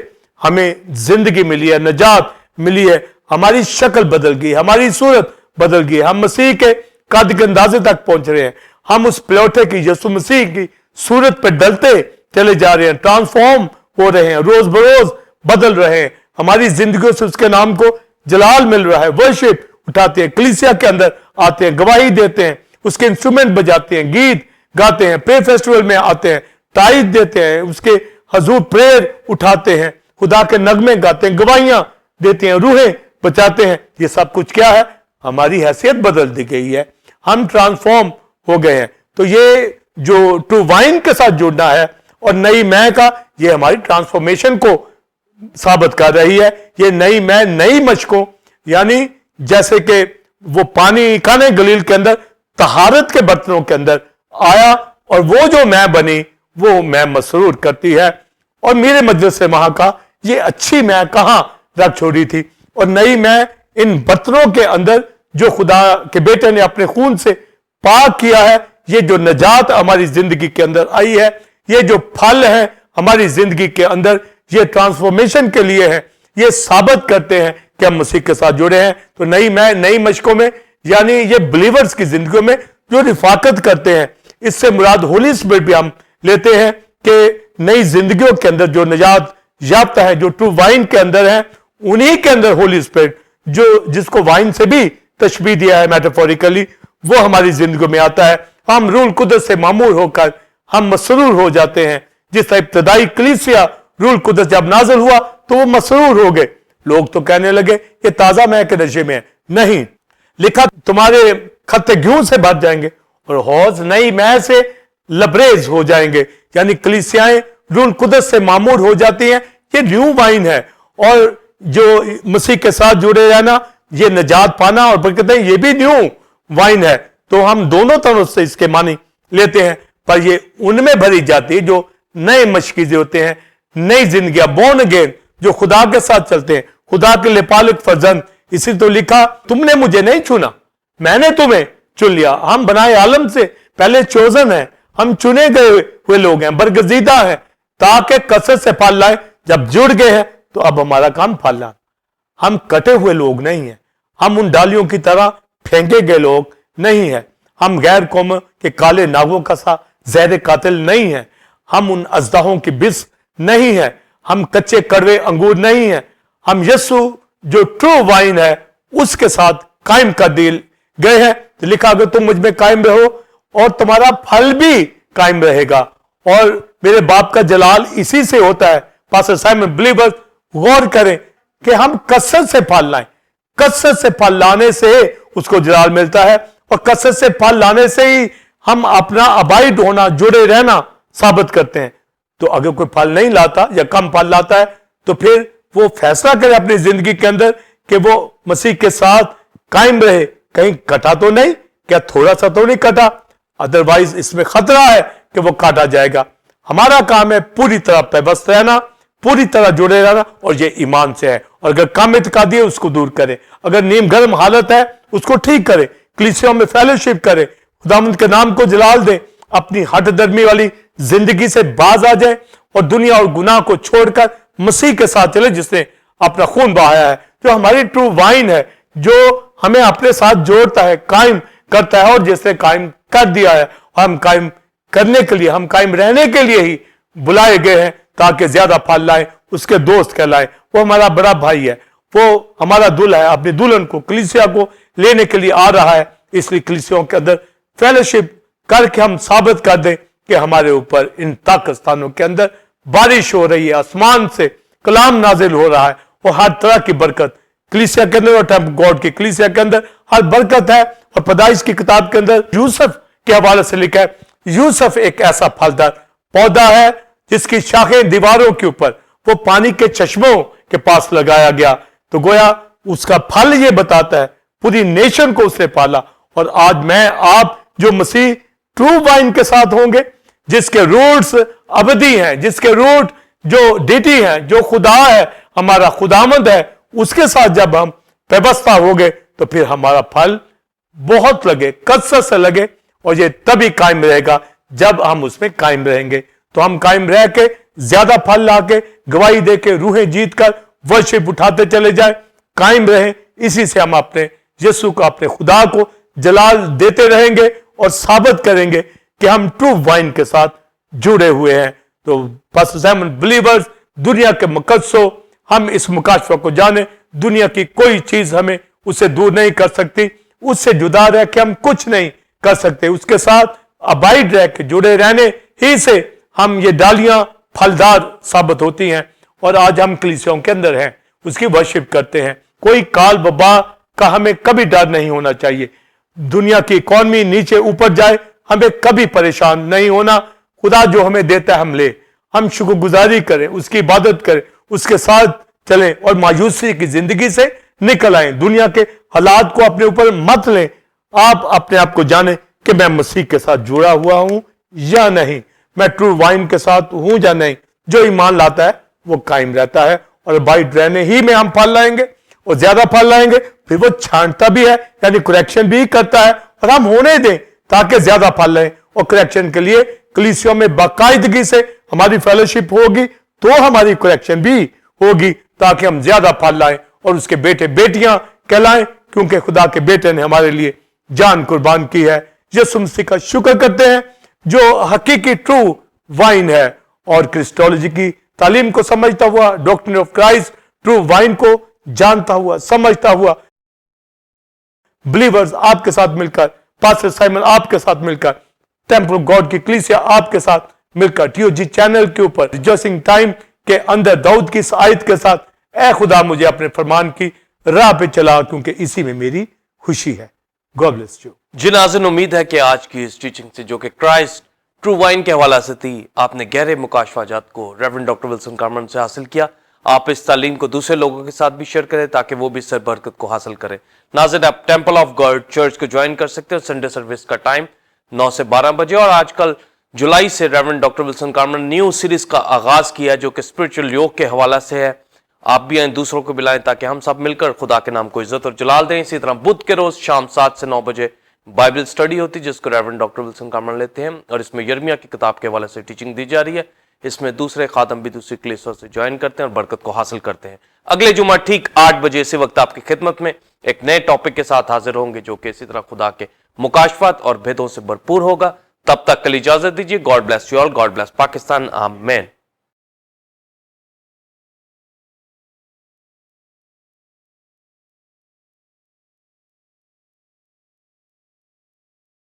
हमें जिंदगी मिली है, नजात मिली है, हमारी शक्ल बदल गई, हमारी सूरत बदल गई, हम मसीह के कद के अंदाजे तक पहुंच रहे हैं, हम उस प्लौठे की, यीशु मसीह की सूरत पर डलते चले जा रहे हैं, ट्रांसफॉर्म हो रहे हैं, रोज बरोज बदल रहे हैं, हमारी जिंदगियों से उसके नाम को जलाल मिल रहा है। वर्शिप उठाते हैं, कलीसिया के अंदर आते हैं, गवाही देते हैं, उसके इंस्ट्रूमेंट बजाते हैं, गीत गाते हैं, प्रे फेस्टिवल में आते हैं, ताइद देते हैं, उसके हजूर प्रेयर उठाते हैं, खुदा के नगमे गाते हैं, गवाहियां देते हैं, रूहें बचाते हैं। ये सब कुछ क्या है? हमारी हैसियत बदल दी गई है, हम ट्रांसफॉर्म हो गए हैं। तो ये जो ट्रू वाइन के साथ जुड़ना है और नई मैं का, ये हमारी ट्रांसफॉर्मेशन को साबित कर रही है। ये नई मैं नई मशकों, यानी जैसे कि वो पानी काने गलील के अंदर तहारत के बर्तनों के अंदर आया और वो जो मैं बनी वो मैं मसरूर करती है। और मेरे मजलिस से वहां का ये अच्छी मैं कहां रख छोड़ी थी, और नई मैं इन बर्तनों के अंदर जो खुदा के बेटे ने अपने खून से पाक किया है, ये जो नजात हमारी जिंदगी के अंदर आई है, ये जो फल है हमारी जिंदगी के अंदर, ये ट्रांसफॉर्मेशन के लिए है, ये साबित करते हैं कि हम मसीह के साथ जुड़े हैं। तो नई मैं नई मशकों में, यानी ये बिलीवर्स की जिंदगी में जो रिफाकत करते हैं, इससे मुराद होली स्पिरिट भी हम लेते हैं कि नई जिंदगियों के अंदर जो निजात याफ्ता है, जो ट्रू वाइन के अंदर है, उन्हीं के अंदर होली स्पिरिट जो जिसको वाइन से भी तशबीह दिया है मेटाफोरिकली, वो हमारी जिंदगी में आता है। हम रूल कुदस से मामूर होकर हम मसरूर हो जाते हैं। जिस तरह इब्तदाई कलीसिया रूल कुदस जब नाज़िल हुआ तो वो मसरूर हो गए। लोग तो कहने लगे ये ताजा मैं के नशे में है। नहीं, लिखा तुम्हारे खत्ते घिऊ से भर जाएंगे और हौज नई मैं से लबरेज हो जाएंगे। यानी कलीसियाएं रूल कुदस से मामूर हो जाती हैं। ये न्यू वाइन है, और जो मसीह के साथ जुड़े रहना, ये निजात पाना, और कहते हैं ये भी न्यू वाइन है। तो हम दोनों तरफ से इसके मानी लेते हैं, पर ये उनमें भरी जाती है जो नए मशकीजे होते हैं, नई जिंदगी बोर्न अगेन, जो खुदा के साथ चलते हैं, खुदा के लेपालक फर्जंद। इसी तो लिखा तुमने मुझे नहीं चुना, मैंने तुम्हें चुन लिया। हम बनाए आलम से पहले चोजन है, हम चुने गए हुए लोग हैं, बरगजीदा हैं, ताकि कसरत से फल लाए। जब जुड़ गए हैं तो अब हमारा काम फल लाना। हम कटे हुए लोग नहीं हैं, हम उन डालियों की तरह फेंके गए लोग नहीं हैं, हम गैर कौम के काले नागों का सा जहर कातिल नहीं है, हम उन अजदाहों की बिस नहीं है, हम कच्चे कड़वे अंगूर नहीं है, हम यीशु जो ट्रू वाइन है उसके साथ कायम कर दिए गए हैं। तो लिखा अगर तुम मुझ में कायम रहो और तुम्हारा फल भी कायम रहेगा। और मेरे बाप का जलाल इसी से होता है। पास्टर साइमन बिलीवर्स गौर करें कि हम कसरत से फल लाएं, कसरत से फल लाने से उसको जलाल मिलता है, और कसरत से फल लाने से ही हम अपना अबाइड होना, जुड़े रहना साबित करते हैं। तो अगर कोई फल नहीं लाता या कम फल लाता है तो फिर वो फैसला करे अपनी जिंदगी के अंदर कि वो मसीह के साथ कायम रहे, कहीं कटा तो नहीं, क्या थोड़ा सा तो नहीं कटा, अदरवाइज इसमें खतरा है कि वो काटा जाएगा। हमारा काम है पूरी तरह पेबस्त रहना, पूरी तरह जुड़े रहना, और ये ईमान से है। और अगर कम इत्कादी है उसको दूर करे, अगर नीम गर्म हालत है उसको ठीक करे, कलीसियाओं में फेलोशिप करे, खुदावंद के नाम को जलाल दे, अपनी हट दर्मी वाली जिंदगी से बाज आ जाए और दुनिया और गुनाह को छोड़कर मसीह के साथ चले, जिसने अपना खून बहाया है, जो हमारी ट्रू वाइन है, जो हमें अपने साथ जोड़ता है, कायम करता है, और जिसने कायम कर दिया है। हम कायम करने के लिए, हम कायम रहने के लिए ही बुलाए गए हैं, ताकि ज्यादा फल लाए, उसके दोस्त कहलाए। वो हमारा बड़ा भाई है, वो हमारा दुल्हा है, अपनी दुल्हन को, कलीसिया को लेने के लिए आ रहा है। इसलिए कलीसियाओं के अंदर फेलोशिप करके हम साबित कर दें कि हमारे ऊपर इन ताक स्थानों के अंदर बारिश हो रही है, आसमान से कलाम नाजिल हो रहा है, और हर तरह की बरकत कलीसिया के अंदर और टेम्पल गॉड की कलीसिया के अंदर हर बरकत है। और पैदाइश की किताब के अंदर यूसुफ के हवाले से लिखा है, यूसुफ एक ऐसा फलदार पौधा है जिसकी शाखें दीवारों के ऊपर वो पानी के चश्मों के पास लगाया गया। तो गोया उसका फल ये बताता है पूरी नेशन को उसने पाला। और आज मैं आप जो मसीह ट्रू वाइन के साथ होंगे, जिसके रूट्स अबदी हैं, जिसके रूट जो डेटी हैं, जो खुदा है, हमारा खुदामंद है, उसके साथ जब हम व्यवस्था हो गए तो फिर हमारा फल बहुत लगे, कसरत से लगे, और ये तभी कायम रहेगा जब हम उसमें कायम रहेंगे। तो हम कायम रह के ज्यादा फल ला के, गवाही दे के, रूहें जीत कर वर्शिप उठाते चले जाए, कायम रहे। इसी से हम अपने यीशु को, अपने खुदा को जलाल देते रहेंगे और साबित करेंगे कि हम ट्रू वाइन के साथ जुड़े हुए हैं। तो पास्टर साइमन बिलीवर्स, दुनिया के मकसदों, हम इस मुकाशफा को जाने, दुनिया की कोई चीज हमें उससे दूर नहीं कर सकती, उससे जुदा रह के हम कुछ नहीं कर सकते। उसके साथ अबाइड रह के, जुड़े रहने ही से हम ये डालियां फलदार साबित होती हैं। और आज हम कलीसियाओं के अंदर हैं, उसकी वर्शिप करते हैं। कोई काल वबा का हमें कभी डर नहीं होना चाहिए। दुनिया की इकॉनमी नीचे ऊपर जाए, हमें कभी परेशान नहीं होना। खुदा जो हमें देता है हम ले, हम शुक्रगुजारी करें, उसकी इबादत करें, उसके साथ चलें, और मायूसी की जिंदगी से निकल आए। दुनिया के हालात को अपने ऊपर मत लें, आप अपने आप को जाने कि मैं मसीह के साथ जुड़ा हुआ हूं या नहीं, मैं ट्रू वाइन के साथ हूं या नहीं। जो ईमान लाता है वो कायम रहता है, और वाइट रहने ही में हम फल लाएंगे और ज्यादा फल लाएंगे। फिर वो छांटता भी है, यानी करेक्शन भी करता है, और हम होने दें ताकि ज्यादा फल लें। और करेक्शन के लिए कलीसियों में बाकायदगी से हमारी फेलोशिप होगी तो हमारी करेक्शन भी होगी, ताकि हम ज्यादा फल लाएं और उसके बेटे बेटियां कहलाएं, क्योंकि खुदा के बेटे ने हमारे लिए जान कुर्बान की है। यीशु मसीह का शुक्र करते हैं जो हकीकी ट्रू वाइन है, और क्रिस्टोलॉजी की तालीम को समझता हुआ, doctrine of Christ true wine को जानता हुआ, समझता हुआ, बिलीवर्स आपके साथ मिलकर, पास्टर साइमन आपके साथ मिलकर, टेंपल ऑफ गॉड की कलीसिया आपके साथ मिलकर, टीओजी चैनल के ऊपर रिजॉइसिंग टाइम के अंदर दाऊद की इस आयत के साथ, ऐ खुदा मुझे अपने फरमान की राह पे चला, क्योंकि इसी में मेरी खुशी है। God bless you. जी नाज़रीन, उम्मीद है कि आज की इस टीचिंग से, जो कि क्राइस्ट ट्रू वाइन के हवाला से थी, आपने गहरे मुकाशवाजात को रेवरेंड डॉक्टर विल्सन कार्मन से हासिल किया। आप इस तालीम को दूसरे लोगों के साथ भी शेयर करें ताकि वो भी इस बरकत को हासिल करें। नाज़रीन, आप टेंपल ऑफ गॉड चर्च को ज्वाइन कर सकते हैं। संडे सर्विस का टाइम 9 से 12 बजे, और आजकल जुलाई से reverend doctor Wilson Karman new series का आगाज किया है, जो कि स्पिरिचुअल योग के हवाला से है। आप भी आए, दूसरों को बुलाएं, ताकि हम सब मिलकर खुदा के नाम को इज्जत और जलाल दें। इसी तरह बुध के रोज शाम 7 से 9 बजे बाइबल स्टडी होती है, जिसको रेवरेंड डॉक्टर विल्सन कार्मन लेते हैं, और इसमें यिर्मयाह की किताब के हवाले से टीचिंग दी जा रही है। इसमें दूसरे खादम भी दूसरी कलीसियों से ज्वाइन करते हैं और बरकत को हासिल करते हैं। अगले जुमा ठीक 8 बजे इसी वक्त आपकी खिदमत में एक नए टॉपिक के साथ हाजिर होंगे, जो कि इसी तरह खुदा के मुकाशफात और भेदों से भरपूर होगा। तब तक के लिए इजाजत दीजिए। God bless you all, God bless Pakistan, आमीन।